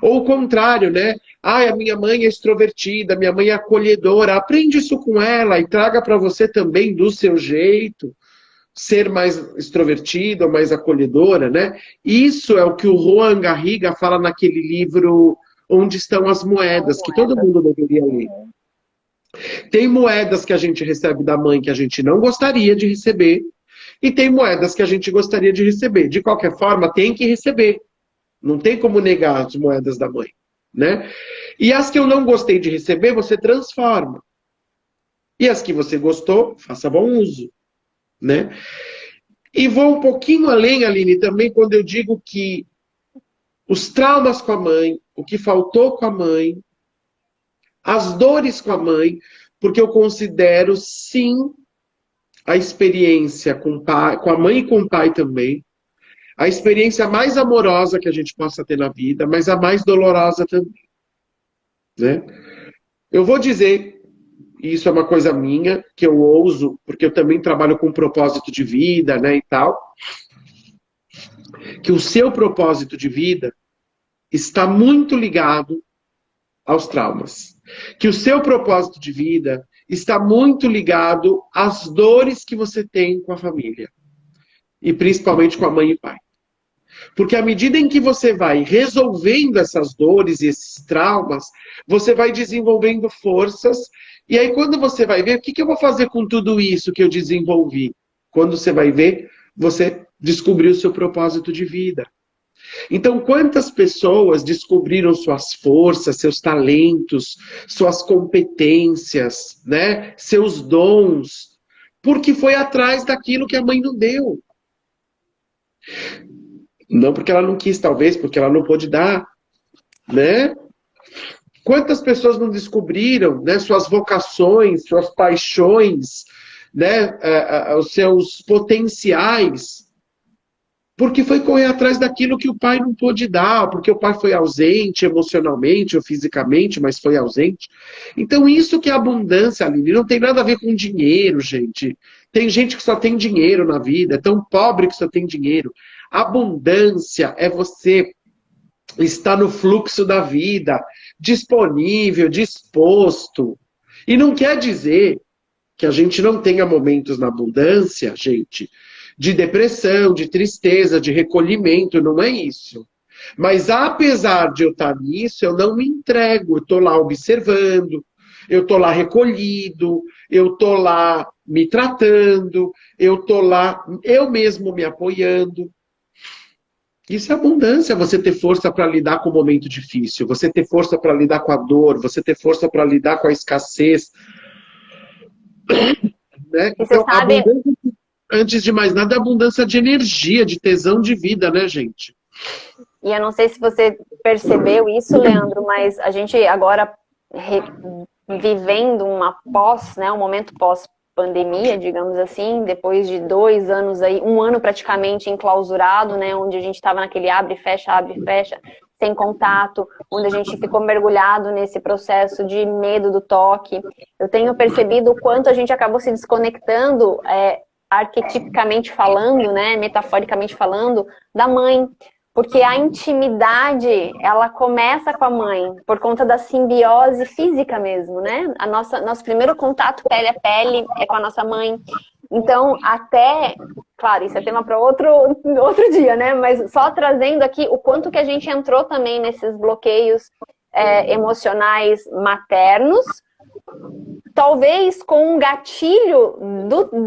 Ou o contrário, né? A minha mãe é extrovertida, minha mãe é acolhedora. Aprende isso com ela e traga para você também do seu jeito. Ser mais extrovertida, mais acolhedora, né? Isso é o que o Juan Garriga fala naquele livro Onde Estão as Moedas, que todo mundo deveria ler. Tem moedas que a gente recebe da mãe que a gente não gostaria de receber, e tem moedas que a gente gostaria de receber. De qualquer forma, tem que receber. Não tem como negar as moedas da mãe, né? E as que eu não gostei de receber, você transforma. E as que você gostou, faça bom uso, né? E vou um pouquinho além, Aline, também quando eu digo que os traumas com a mãe, o que faltou com a mãe, as dores com a mãe, porque eu considero, sim, a experiência com a mãe e com o pai também, a experiência mais amorosa que a gente possa ter na vida, mas a mais dolorosa também, né? Eu vou dizer, e isso é uma coisa minha, que eu ouso, porque eu também trabalho com propósito de vida, né, e tal, que o seu propósito de vida está muito ligado aos traumas. Que o seu propósito de vida está muito ligado às dores que você tem com a família. E principalmente com a mãe e o pai. Porque à medida em que você vai resolvendo essas dores e esses traumas, você vai desenvolvendo forças. E aí quando você vai ver, o que eu vou fazer com tudo isso que eu desenvolvi? Quando você vai ver, você descobriu o seu propósito de vida. Então, quantas pessoas descobriram suas forças, seus talentos, suas competências, né? Seus dons, porque foi atrás daquilo que a mãe não deu. Não porque ela não quis, talvez, porque ela não pôde dar, né? Quantas pessoas não descobriram, né, suas vocações, suas paixões, né, os seus potenciais, porque foi correr atrás daquilo que o pai não pôde dar, porque o pai foi ausente emocionalmente ou fisicamente, mas foi ausente. Então isso que é abundância, Aline, não tem nada a ver com dinheiro, gente. Tem gente que só tem dinheiro na vida, é tão pobre que só tem dinheiro. Abundância é você estar no fluxo da vida, disponível, disposto. E não quer dizer que a gente não tenha momentos na abundância, gente, de depressão, de tristeza, de recolhimento, não é isso. Mas apesar de eu estar nisso, eu não me entrego, eu estou lá observando, eu estou lá recolhido, eu estou lá me tratando, eu estou lá eu mesmo me apoiando. Isso é abundância, você ter força para lidar com o momento difícil, você ter força para lidar com a dor, você ter força para lidar com a escassez. Né? E você sabe... abundância, antes de mais nada, é abundância de energia, de tesão de vida, né, gente? E eu não sei se você percebeu isso, Leandro, mas a gente agora vivendo um momento pós-pandemia, digamos assim, depois de 2 anos aí, 1 ano praticamente enclausurado, né, onde a gente estava naquele abre e fecha, sem contato, onde a gente ficou mergulhado nesse processo de medo do toque. Eu tenho percebido o quanto a gente acabou se desconectando, arquetipicamente falando, né, metaforicamente falando, da mãe. Porque a intimidade, ela começa com a mãe, por conta da simbiose física mesmo, né? Nosso primeiro contato pele a pele é com a nossa mãe. Então, claro, isso é tema para outro dia, né? Mas só trazendo aqui o quanto que a gente entrou também nesses bloqueios emocionais maternos, talvez com um gatilho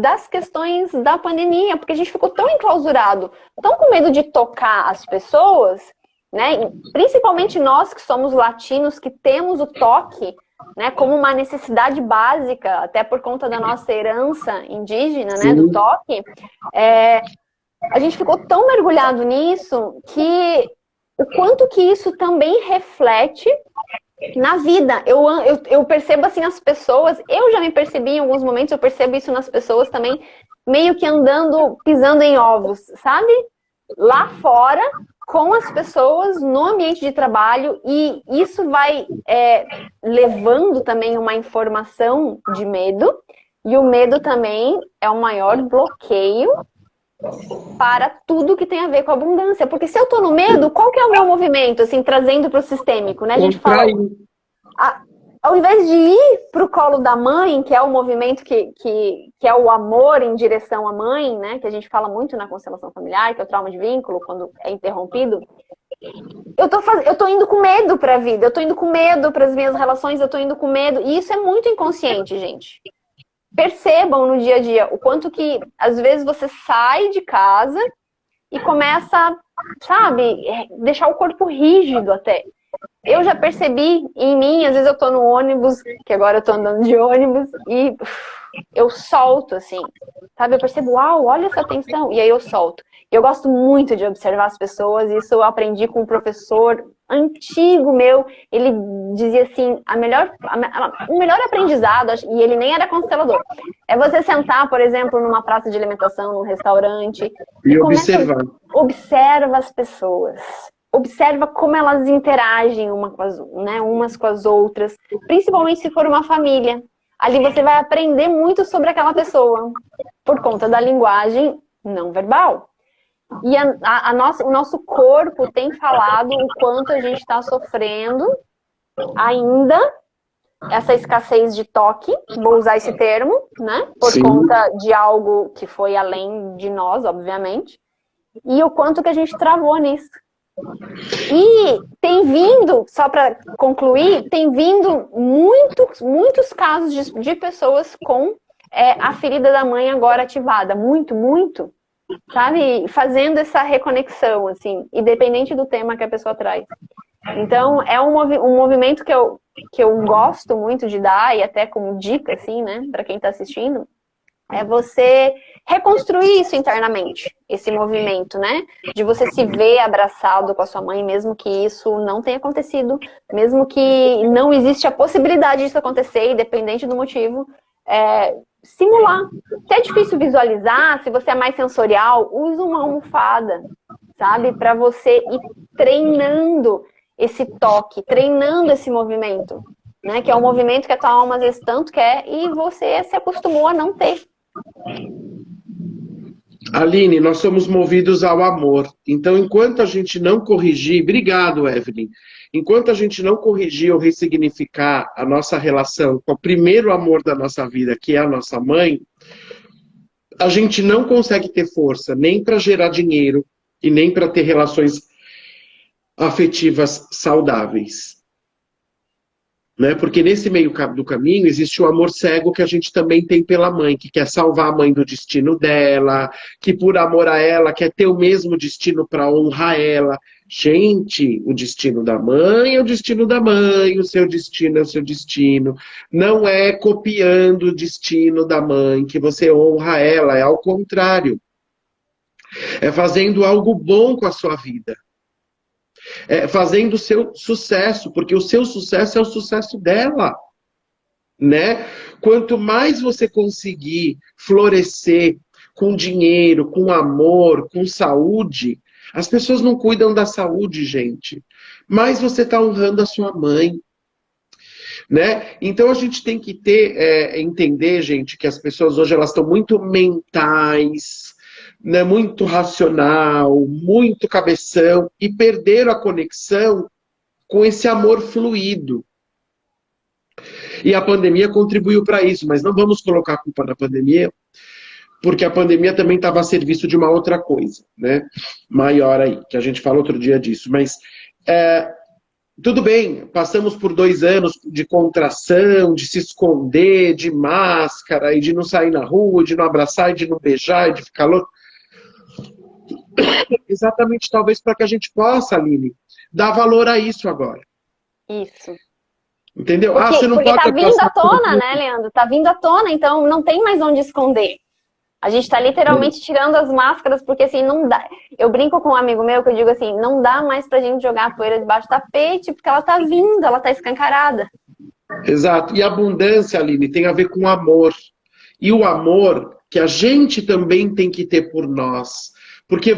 das questões da pandemia, porque a gente ficou tão enclausurado, tão com medo de tocar as pessoas, né? Principalmente nós que somos latinos, que temos o toque, né, como uma necessidade básica, até por conta da nossa herança indígena, né, do toque, a gente ficou tão mergulhado nisso que o quanto que isso também reflete na vida. Eu percebo assim as pessoas, eu já me percebi em alguns momentos, eu percebo isso nas pessoas também, meio que andando, pisando em ovos, sabe? Lá fora, com as pessoas, no ambiente de trabalho, e isso vai levando também uma informação de medo, e o medo também é o maior bloqueio para tudo que tem a ver com abundância. Porque se eu tô no medo, qual que é o meu movimento, assim, trazendo para o sistêmico, né? A gente fala Ao invés de ir para o colo da mãe, que é o movimento que é o amor em direção à mãe, né? Que a gente fala muito na constelação familiar, que é o trauma de vínculo, quando é interrompido. Eu tô indo com medo para a vida, eu tô indo com medo para as minhas relações, eu tô indo com medo. E isso é muito inconsciente, gente. Percebam no dia a dia o quanto que, às vezes, você sai de casa e começa, sabe, deixar o corpo rígido até. Eu já percebi em mim, às vezes eu tô no ônibus, que agora eu tô andando de ônibus, e eu solto, assim, sabe? Eu percebo, uau, olha essa tensão, e aí eu solto. Eu gosto muito de observar as pessoas, isso eu aprendi com um professor antigo meu, ele dizia assim, o melhor aprendizado, e ele nem era constelador, é você sentar, por exemplo, numa praça de alimentação, num restaurante, E observar. observa as pessoas. Observa como elas interagem umas com as outras, principalmente se for uma família. Ali você vai aprender muito sobre aquela pessoa, por conta da linguagem não verbal. E o nosso corpo tem falado o quanto a gente está sofrendo ainda essa escassez de toque, vou usar esse termo, né? Por Sim. conta de algo que foi além de nós, obviamente. E o quanto que a gente travou nisso. E tem vindo, só para concluir, tem vindo muitos casos de pessoas com a ferida da mãe agora ativada. Muito, sabe? Fazendo essa reconexão, assim, independente do tema que a pessoa traz. Então, é um movimento que eu gosto muito de dar, e até como dica, assim, né, para quem está assistindo, é você reconstruir isso internamente, esse movimento, né? De você se ver abraçado com a sua mãe, mesmo que isso não tenha acontecido, mesmo que não existe a possibilidade disso acontecer, independente do motivo, simular. Se é difícil visualizar, se você é mais sensorial, use uma almofada, sabe? Para você ir treinando esse toque, treinando esse movimento, né? Que é um movimento que a tua alma às vezes tanto quer e você se acostumou a não ter. Aline, nós somos movidos ao amor. Então, enquanto a gente não corrigir... Obrigado, Evelyn. Enquanto a gente não corrigir ou ressignificar a nossa relação com o primeiro amor da nossa vida, que é a nossa mãe, a gente não consegue ter força nem para gerar dinheiro e nem para ter relações afetivas saudáveis. Né? Porque nesse meio do caminho existe o amor cego que a gente também tem pela mãe, que quer salvar a mãe do destino dela, que por amor a ela quer ter o mesmo destino para honrar ela. Gente, o destino da mãe é o destino da mãe, o seu destino é o seu destino. Não é copiando o destino da mãe que você honra ela, é ao contrário. É fazendo algo bom com a sua vida. Fazendo o seu sucesso, porque o seu sucesso é o sucesso dela, né? Quanto mais você conseguir florescer com dinheiro, com amor, com saúde, as pessoas não cuidam da saúde, gente, mas você está honrando a sua mãe, né? Então a gente tem que entender, gente, que as pessoas hoje elas estão muito mentais, né, muito racional, muito cabeção, e perderam a conexão com esse amor fluido. E a pandemia contribuiu para isso, mas não vamos colocar a culpa na pandemia, porque a pandemia também estava a serviço de uma outra coisa, né? Maior aí, que a gente falou outro dia disso. Mas tudo bem, passamos por 2 anos de contração, de se esconder, de máscara, e de não sair na rua, de não abraçar, e de não beijar, e de ficar louco. Exatamente, talvez para que a gente possa, Aline, dar valor a isso agora. Isso. Entendeu? Porque, você não porque pode tá vindo à tona, né, Leandro? Tá vindo à tona, então não tem mais onde esconder. A gente tá literalmente tirando as máscaras, porque assim, não dá. Eu brinco com um amigo meu que eu digo assim, não dá mais pra gente jogar a poeira debaixo do tapete, porque ela tá vindo, ela tá escancarada. Exato. E a abundância, Aline, tem a ver com amor. E o amor que a gente também tem que ter por nós. Porque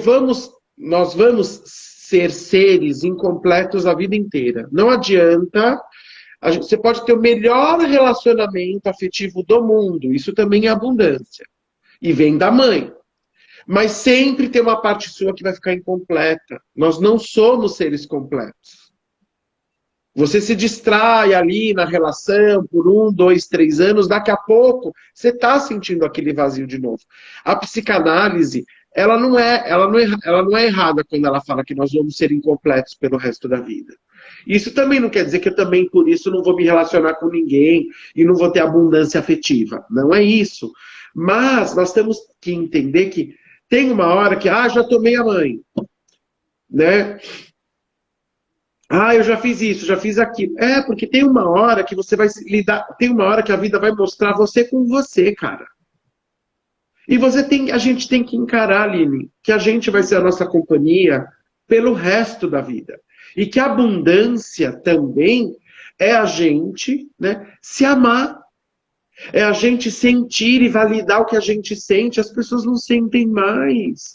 nós vamos ser seres incompletos a vida inteira. Não adianta. Você pode ter o melhor relacionamento afetivo do mundo. Isso também é abundância. E vem da mãe. Mas sempre tem uma parte sua que vai ficar incompleta. Nós não somos seres completos. Você se distrai ali na relação por 1, 2, 3 anos, daqui a pouco você está sentindo aquele vazio de novo. A psicanálise, ela não é errada quando ela fala que nós vamos ser incompletos pelo resto da vida. Isso também não quer dizer que eu também, por isso, não vou me relacionar com ninguém e não vou ter abundância afetiva. Não é isso. Mas nós temos que entender que tem uma hora que, já tomei a mãe, né? Eu já fiz isso, já fiz aquilo. Porque tem uma hora que você vai lidar, tem uma hora que a vida vai mostrar você com você, cara. E a gente tem que encarar, Aline, que a gente vai ser a nossa companhia pelo resto da vida. E que a abundância também é a gente, né, se amar. É a gente sentir e validar o que a gente sente. As pessoas não sentem mais.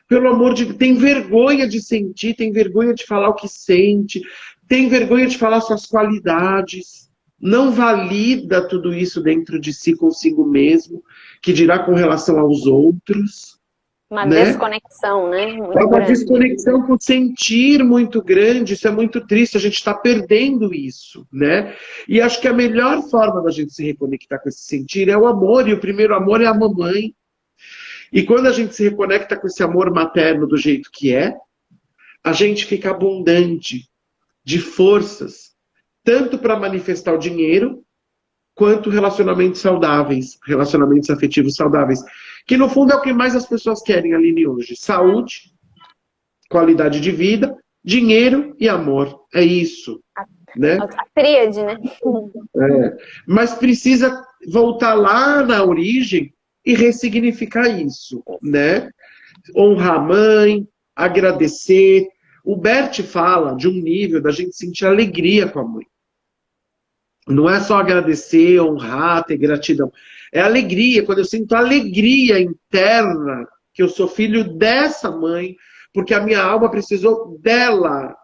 Pelo amor de Deus, tem vergonha de sentir, tem vergonha de falar o que sente, tem vergonha de falar suas qualidades. Não valida tudo isso dentro de si, consigo mesmo, que dirá com relação aos outros. Uma né? desconexão, né? Muito É uma grande. desconexão com sentir muito grande, isso é muito triste, a gente está perdendo isso, né? E acho que a melhor forma da gente se reconectar com esse sentir é o amor, e o primeiro amor é a mamãe. E quando a gente se reconecta com esse amor materno do jeito que é, a gente fica abundante de forças, tanto para manifestar o dinheiro, quanto relacionamentos saudáveis, relacionamentos afetivos saudáveis. Que no fundo é o que mais as pessoas querem, Aline, hoje. Saúde, qualidade de vida, dinheiro e amor. É isso. Né? A tríade, né? Mas precisa voltar lá na origem e ressignificar isso, né? Honrar a mãe, agradecer. O Bert fala de um nível da gente sentir alegria com a mãe. Não é só agradecer, honrar, ter gratidão. É alegria, quando eu sinto alegria interna, que eu sou filho dessa mãe, porque a minha alma precisou dela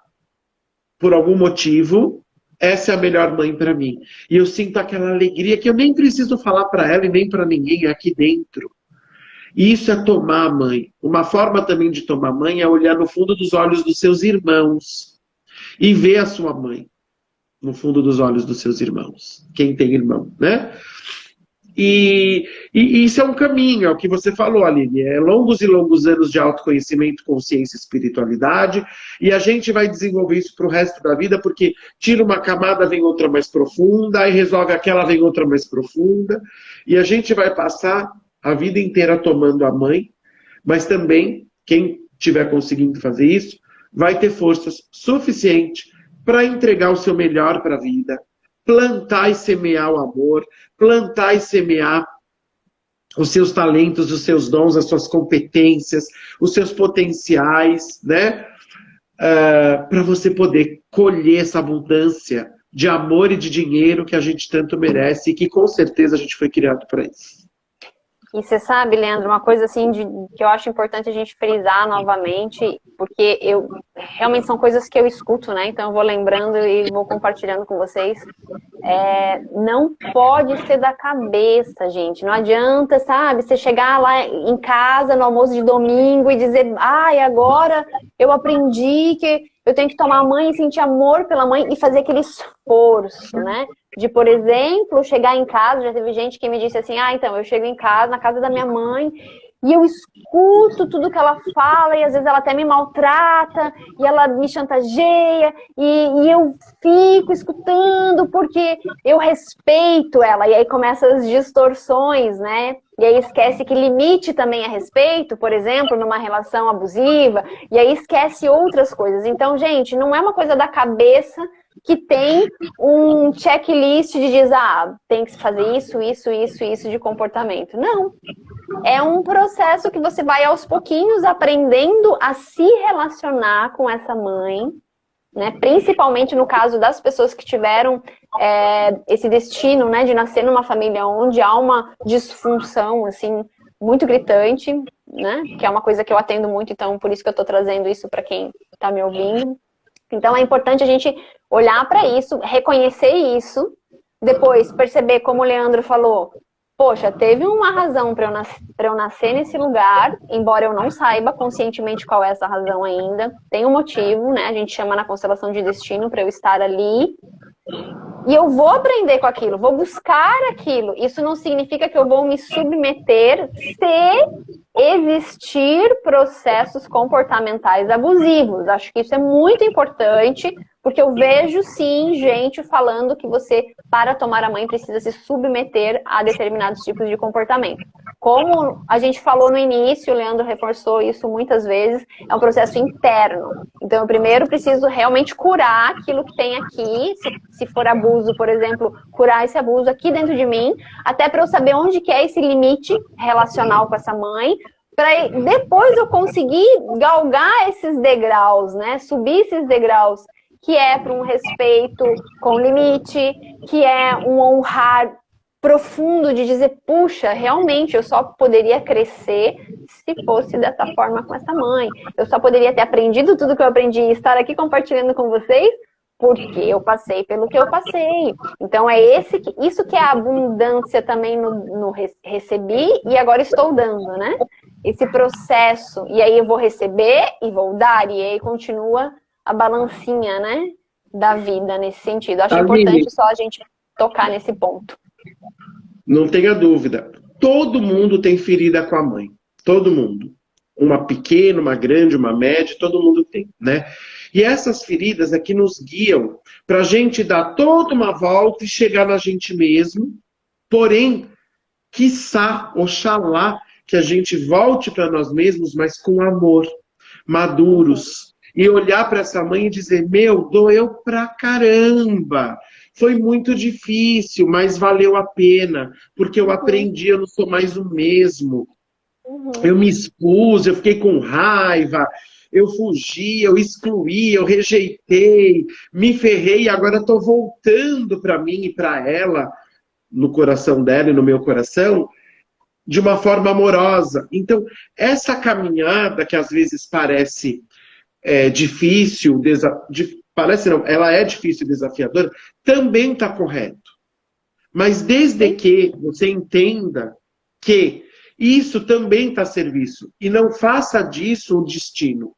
por algum motivo. Essa é a melhor mãe para mim. E eu sinto aquela alegria que eu nem preciso falar para ela e nem para ninguém, é aqui dentro. E isso é tomar a mãe. Uma forma também de tomar a mãe é olhar no fundo dos olhos dos seus irmãos e ver a sua mãe no fundo dos olhos dos seus irmãos. Quem tem irmão, né? E isso é um caminho, é o que você falou, Aline. É longos e longos anos de autoconhecimento, consciência e espiritualidade. E a gente vai desenvolver isso para o resto da vida, porque tira uma camada, vem outra mais profunda, aí resolve aquela, vem outra mais profunda. E a gente vai passar a vida inteira tomando a mãe, mas também, quem estiver conseguindo fazer isso, vai ter forças suficientes para entregar o seu melhor para a vida, plantar e semear o amor, plantar e semear os seus talentos, os seus dons, as suas competências, os seus potenciais, né? Para você poder colher essa abundância de amor e de dinheiro que a gente tanto merece e que com certeza a gente foi criado para isso. E você sabe, Leandro, uma coisa assim que eu acho importante a gente frisar novamente, porque realmente são coisas que eu escuto, né? Então eu vou lembrando e vou compartilhando com vocês. Não pode ser da cabeça, gente. Não adianta, sabe, você chegar lá em casa no almoço de domingo e dizer, agora eu aprendi que eu tenho que tomar a mãe e sentir amor pela mãe e fazer aquele esforço, né? De, por exemplo, chegar em casa, já teve gente que me disse assim, então, eu chego em casa, na casa da minha mãe, e eu escuto tudo que ela fala, e às vezes ela até me maltrata, e ela me chantageia, e eu fico escutando porque eu respeito ela, e aí começam as distorções, né? E aí esquece que limite também é respeito, por exemplo, numa relação abusiva, e aí esquece outras coisas. Então, gente, não é uma coisa da cabeça que tem um checklist de dizer, tem que fazer isso de comportamento. Não. É um processo que você vai aos pouquinhos aprendendo a se relacionar com essa mãe, né? Principalmente no caso das pessoas que tiveram esse destino, né, de nascer numa família onde há uma disfunção, assim, muito gritante, né? Que é uma coisa que eu atendo muito, então por isso que eu tô trazendo isso para quem tá me ouvindo. Então é importante a gente olhar para isso, reconhecer isso, depois perceber, como o Leandro falou, poxa, teve uma razão para eu nascer nesse lugar, embora eu não saiba conscientemente qual é essa razão ainda. Tem um motivo, né? A gente chama na constelação de destino para eu estar ali. E eu vou aprender com aquilo, vou buscar aquilo. Isso não significa que eu vou me submeter se existir processos comportamentais abusivos. Acho que isso é muito importante, porque eu vejo, sim, gente falando que você, para tomar a mãe, precisa se submeter a determinados tipos de comportamento. Como a gente falou no início, o Leandro reforçou isso muitas vezes, é um processo interno. Então, eu primeiro preciso realmente curar aquilo que tem aqui, se for abuso, por exemplo, curar esse abuso aqui dentro de mim, até para eu saber onde que é esse limite relacional com essa mãe, para depois eu conseguir galgar esses degraus, né? Subir esses degraus, que é para um respeito com limite, que é um honrar profundo de dizer, puxa, realmente eu só poderia crescer se fosse dessa forma com essa mãe. Eu só poderia ter aprendido tudo que eu aprendi e estar aqui compartilhando com vocês porque eu passei pelo que eu passei. Então é isso que é a abundância também no recebi e agora estou dando, né? Esse processo, e aí eu vou receber e vou dar, e aí continua a balancinha, né, da vida nesse sentido. Acho importante só a gente tocar nesse ponto. Não tenha dúvida. Todo mundo tem ferida com a mãe. Todo mundo. Uma pequena, uma grande, uma média, todo mundo tem, né? E essas feridas é que nos guiam para a gente dar toda uma volta e chegar na gente mesmo. Porém, quiçá, oxalá, que a gente volte para nós mesmos, mas com amor, maduros. E olhar para essa mãe e dizer, meu, doeu pra caramba. Foi muito difícil, mas valeu a pena. Porque eu aprendi, eu não sou mais o mesmo. Eu me expus, eu fiquei com raiva, eu fugi, eu excluí, eu rejeitei, me ferrei e agora estou voltando para mim e para ela, no coração dela e no meu coração, de uma forma amorosa. Então, essa caminhada que às vezes parece difícil, parece não, ela é difícil e desafiadora, também está correto. Mas desde que você entenda que isso também está a serviço. E não faça disso um destino.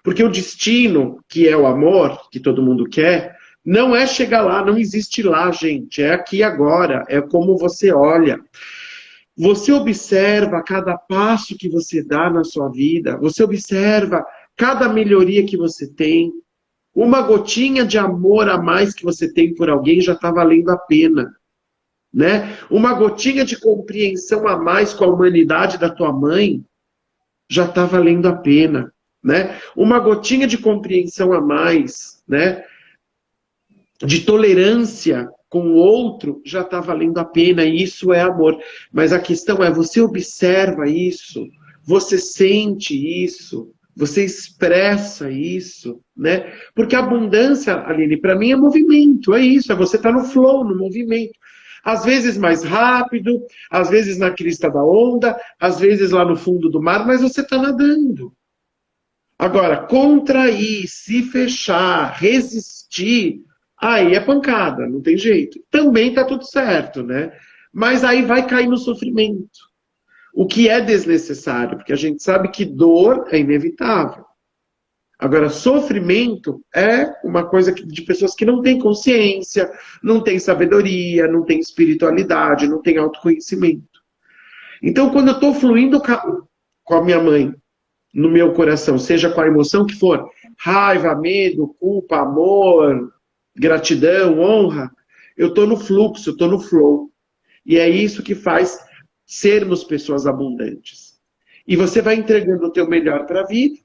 Porque o destino, que é o amor, que todo mundo quer, não é chegar lá, não existe lá, gente. É aqui agora, é como você olha. Você observa cada passo que você dá na sua vida, você observa cada melhoria que você tem. Uma gotinha de amor a mais que você tem por alguém já está valendo a pena. Né? Uma gotinha de compreensão a mais com a humanidade da tua mãe já está valendo a pena. Né? Uma gotinha de compreensão a mais, né? De tolerância com o outro já está valendo a pena, e isso é amor. Mas a questão é, você observa isso, você sente isso, você expressa isso, né? Porque a abundância, Aline, para mim é movimento, é isso, é você estar no flow, no movimento. Às vezes mais rápido, às vezes na crista da onda, às vezes lá no fundo do mar, mas você está nadando. Agora, contrair, se fechar, resistir, aí é pancada, não tem jeito. Também está tudo certo, né? Mas aí vai cair no sofrimento. O que é desnecessário, porque a gente sabe que dor é inevitável. Agora, sofrimento é uma coisa de pessoas que não têm consciência, não têm sabedoria, não têm espiritualidade, não têm autoconhecimento. Então, quando eu estou fluindo com a minha mãe, no meu coração, seja com a emoção que for, raiva, medo, culpa, amor, gratidão, honra, eu estou no fluxo, eu estou no flow. E é isso que faz sermos pessoas abundantes. E você vai entregando o teu melhor para a vida,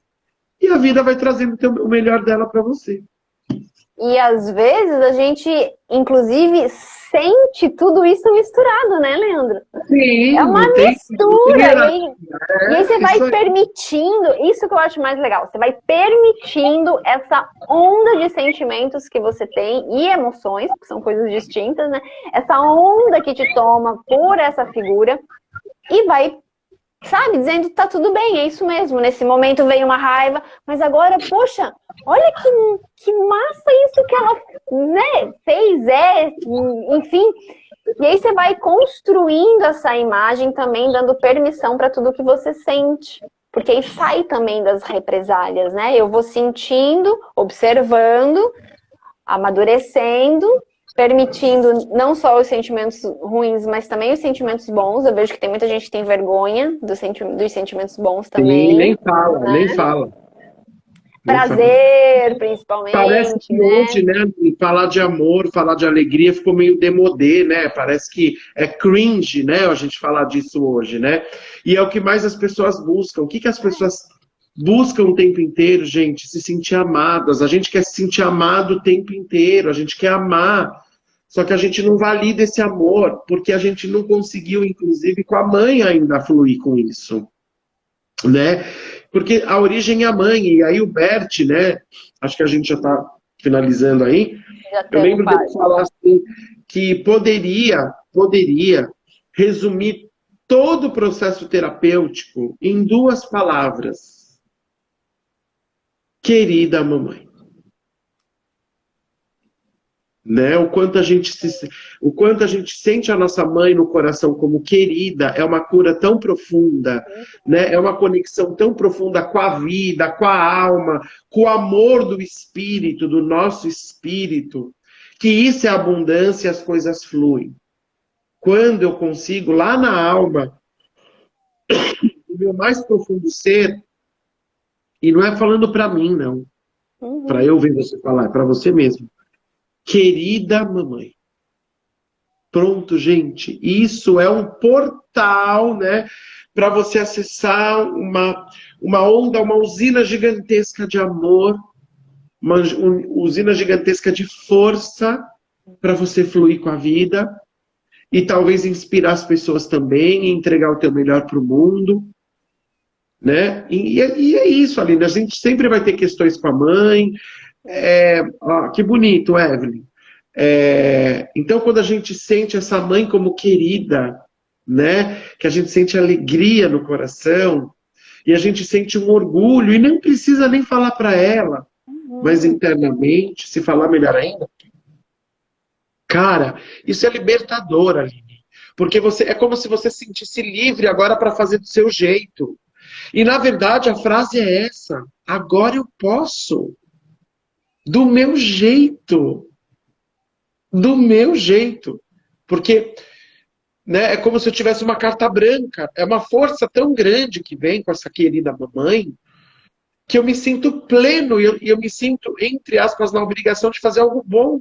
e a vida vai trazendo o melhor dela para você. E às vezes a gente, inclusive, sente tudo isso misturado, né, Leandro? Sim, é uma mistura. E aí você vai permitindo, isso que eu acho mais legal, você vai permitindo essa onda de sentimentos que você tem e emoções, que são coisas distintas, né? Essa onda que te toma por essa figura e vai, sabe, dizendo, tá tudo bem, é isso mesmo. Nesse momento veio uma raiva, mas agora, poxa, olha que massa isso que ela, né, fez, enfim. E aí você vai construindo essa imagem também, dando permissão para tudo que você sente. Porque aí sai também das represálias, né? Eu vou sentindo, observando, amadurecendo, permitindo não só os sentimentos ruins, mas também os sentimentos bons. Eu vejo que tem muita gente que tem vergonha dos sentimentos bons também. Sim, nem fala, né? Nem fala. Prazer, principalmente. Parece que hoje, né, falar de amor, falar de alegria ficou meio demodê, né? Parece que é cringe, né, a gente falar disso hoje, né? E é o que mais as pessoas buscam. O que as pessoas buscam o tempo inteiro, gente? Se sentir amadas. A gente quer se sentir amado o tempo inteiro, a gente quer amar. Só que a gente não valida esse amor, porque a gente não conseguiu, inclusive, com a mãe ainda fluir com isso, né? Porque a origem é a mãe, e aí o Bert, né? Acho que a gente já está finalizando aí. Eu lembro dele falar assim, que poderia resumir todo o processo terapêutico em 2 palavras. Querida mamãe. Né? O quanto a gente sente a nossa mãe no coração como querida é uma cura tão profunda, né? É uma conexão tão profunda com a vida, com a alma, com o amor do espírito, do nosso espírito, que isso é abundância e as coisas fluem. Quando eu consigo, lá na alma, o meu mais profundo ser, e não é falando para mim, não, para eu ver você falar, é para você mesmo. Querida mamãe. Pronto, gente. Isso é um portal, né? Para você acessar uma onda, uma usina gigantesca de amor, uma usina gigantesca de força para você fluir com a vida e talvez inspirar as pessoas também e entregar o teu melhor para o mundo, né? E é isso, Aline. A gente sempre vai ter questões com a mãe. Que bonito, Evelyn. Então, quando a gente sente essa mãe como querida, né, que a gente sente alegria no coração, e a gente sente um orgulho, e não precisa nem falar para ela, mas internamente, se falar melhor ainda, cara, isso é libertador, Aline. Porque é como se você se sentisse livre agora para fazer do seu jeito. E, na verdade, a frase é essa: agora eu posso. Do meu jeito. Do meu jeito. Porque, né, é como se eu tivesse uma carta branca. É uma força tão grande que vem com essa querida mamãe, que eu me sinto pleno e eu me sinto, entre aspas, na obrigação de fazer algo bom.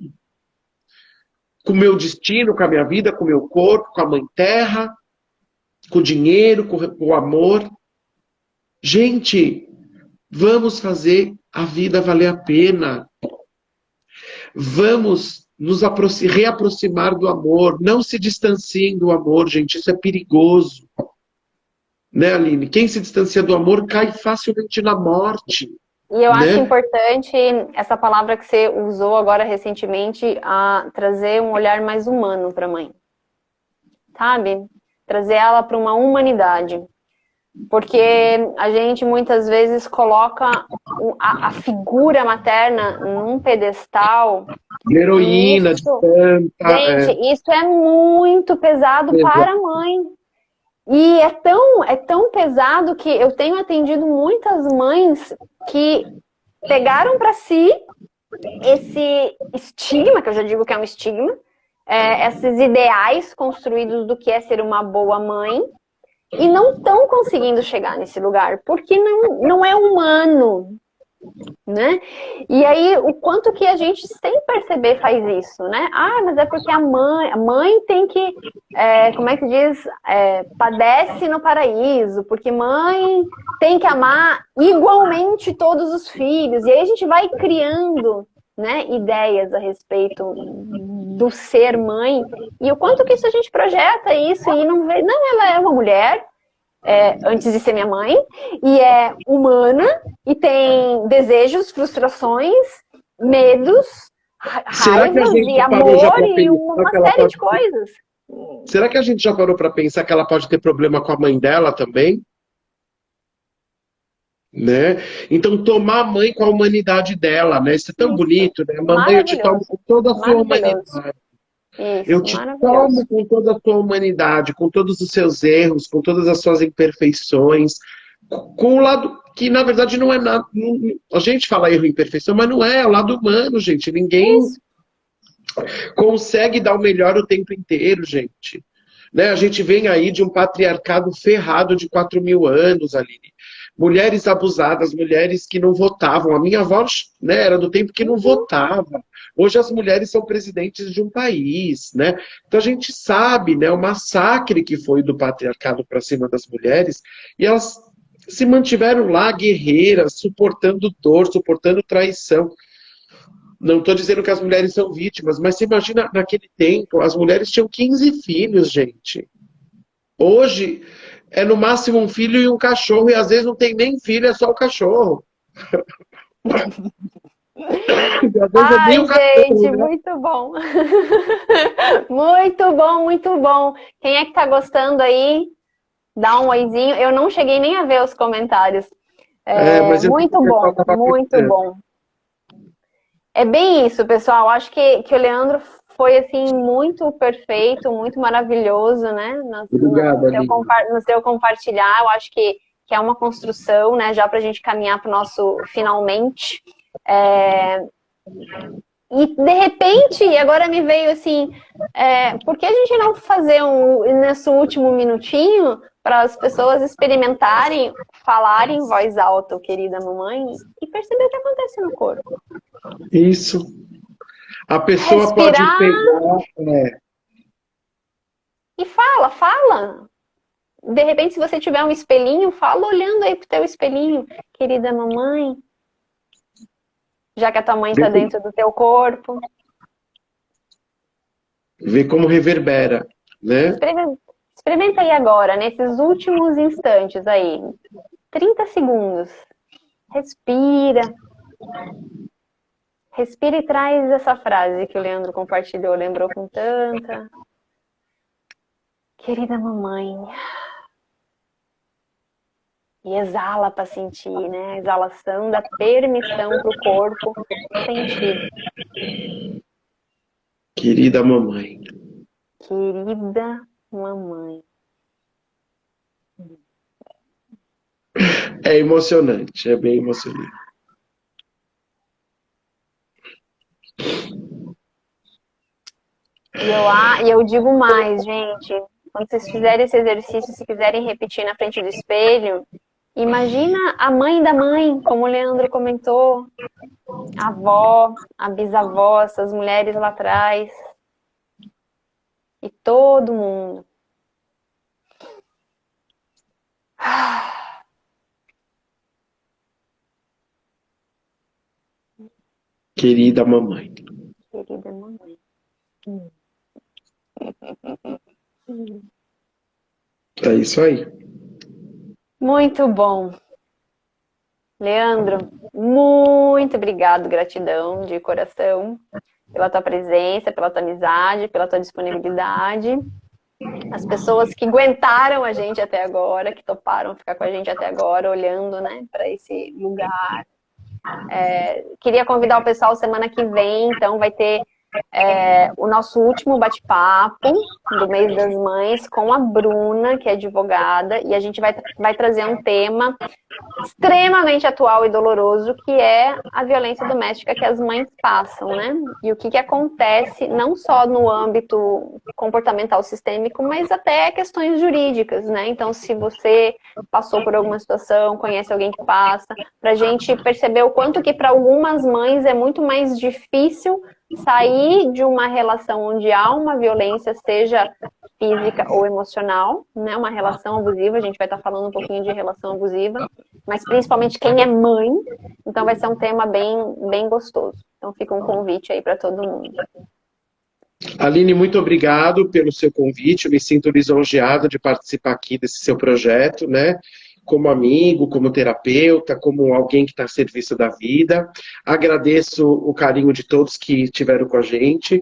Com o meu destino, com a minha vida, com o meu corpo, com a mãe terra, com o dinheiro, com o amor. Gente, vamos fazer a vida valer a pena. Vamos nos reaproximar do amor. Não se distanciem do amor, gente. Isso é perigoso. Né, Aline? Quem se distancia do amor cai facilmente na morte. E eu acho importante essa palavra que você usou agora recentemente, a trazer um olhar mais humano para a mãe. Sabe? Trazer ela para uma humanidade. Porque a gente muitas vezes coloca a figura materna num pedestal. Heroína, de santa. Gente, isso é muito pesado para a mãe. E é tão pesado que eu tenho atendido muitas mães que pegaram para si esse estigma, que eu já digo que é um estigma, esses ideais construídos do que é ser uma boa mãe, e não estão conseguindo chegar nesse lugar, porque não é humano, né? E aí, o quanto que a gente, sem perceber, faz isso, né? Ah, mas é porque a mãe tem que, como é que diz? Padece no paraíso, porque mãe tem que amar igualmente todos os filhos. E aí a gente vai criando, né, ideias a respeito do ser mãe, e o quanto que isso a gente projeta isso e não vê, não, ela é uma mulher, antes de ser minha mãe, e é humana, e tem desejos, frustrações, medos, raivas e amor e uma série de coisas. Será que a gente já parou para pensar que ela pode ter problema com a mãe dela também? Né? Então, tomar a mãe com a humanidade dela, né? Isso é tão bonito, né? A mamãe, eu te tomo com toda a sua humanidade. Eu Isso, te maravilhoso. tomo com toda a tua humanidade, com todos os seus erros, com todas as suas imperfeições, com o lado que, na verdade, não é nada. A gente fala erro e imperfeição, mas não é o lado humano, gente. Ninguém Isso. consegue dar o melhor o tempo inteiro, gente. Né? A gente vem aí de um patriarcado ferrado de 4.000 anos, Aline. Mulheres abusadas, mulheres que não votavam. A minha avó, né, era do tempo que não Uhum. votava. Hoje as mulheres são presidentes de um país, né? Então a gente sabe, né, o massacre que foi do patriarcado para cima das mulheres, e elas se mantiveram lá guerreiras, suportando dor, suportando traição. Não estou dizendo que as mulheres são vítimas, mas você imagina naquele tempo, as mulheres tinham 15 filhos, gente. Hoje é no máximo um filho e um cachorro, e às vezes não tem nem filho, é só o cachorro. E às vezes é nem o Ai, cachorro, gente, né? muito bom. Muito bom, muito bom. Quem é que tá gostando aí? Dá um oizinho. Eu não cheguei nem a ver os comentários. É, mas eu vi que o Muito pessoal bom, estava muito gostando. bom. É bem isso, pessoal. Acho que o Leandro foi assim muito perfeito, muito maravilhoso, né? Obrigado, No seu, Aline. no seu compartilhar. Eu acho que é uma construção, né? Já para a gente caminhar para o nosso finalmente. E de repente, agora me veio assim, por que a gente não fazer nesse último minutinho para as pessoas experimentarem, falarem em voz alta, querida mamãe, e perceber o que acontece no corpo? Isso. A pessoa pode Respirar pegar. e fala, fala. De repente, se você tiver um espelhinho, fala olhando aí pro teu espelhinho, querida mamãe, já que a tua mãe está dentro do teu corpo. Ver como reverbera, né? Experimenta aí agora, nesses últimos instantes aí, 30 segundos. Respira. Respira e traz essa frase que o Leandro compartilhou, lembrou com tanta. Querida mamãe. E exala para sentir, né? A exalação da permissão para o corpo sentir. Querida mamãe. Querida mamãe. É emocionante, é bem emocionante. E eu digo mais, gente. Quando vocês fizerem esse exercício, se quiserem repetir na frente do espelho, imagina a mãe da mãe, como o Leandro comentou, a avó, a bisavó, essas mulheres lá atrás. E todo mundo. Querida mamãe. Querida mamãe. É isso aí. Muito bom. Leandro, muito obrigado, gratidão de coração pela tua presença, pela tua amizade, pela tua disponibilidade. As pessoas que aguentaram a gente até agora, que toparam ficar com a gente até agora, olhando, né, para esse lugar. Queria convidar o pessoal semana que vem, então vai ter o nosso último bate-papo do mês das mães com a Bruna, que é advogada, e a gente vai trazer um tema extremamente atual e doloroso, que é a violência doméstica que as mães passam, né? E o que acontece não só no âmbito comportamental sistêmico, mas até questões jurídicas, né? Então, se você passou por alguma situação, conhece alguém que passa, para a gente perceber o quanto que para algumas mães é muito mais difícil sair de uma relação onde há uma violência, seja física ou emocional, né? Uma relação abusiva, a gente vai estar falando um pouquinho de relação abusiva, mas principalmente quem é mãe, então vai ser um tema bem, bem gostoso. Então fica um convite aí para todo mundo. Aline, muito obrigado pelo seu convite. Eu me sinto lisonjeado de participar aqui desse seu projeto, né? Como amigo, como terapeuta, como alguém que está a serviço da vida. Agradeço o carinho de todos que estiveram com a gente,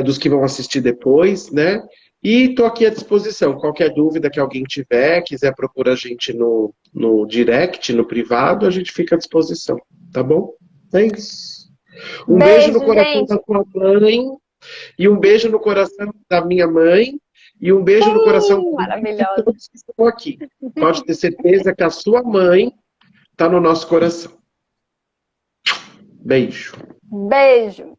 dos que vão assistir depois, né? E estou aqui à disposição. Qualquer dúvida que alguém tiver, quiser procurar a gente no direct, no privado, a gente fica à disposição, tá bom? É isso. Um beijo no coração da gente! sua mãe. E um beijo no coração da minha mãe e um beijo no coração de Maravilhosa. todos que estão aqui. Pode ter certeza que a sua mãe está no nosso coração. Beijo. Beijo.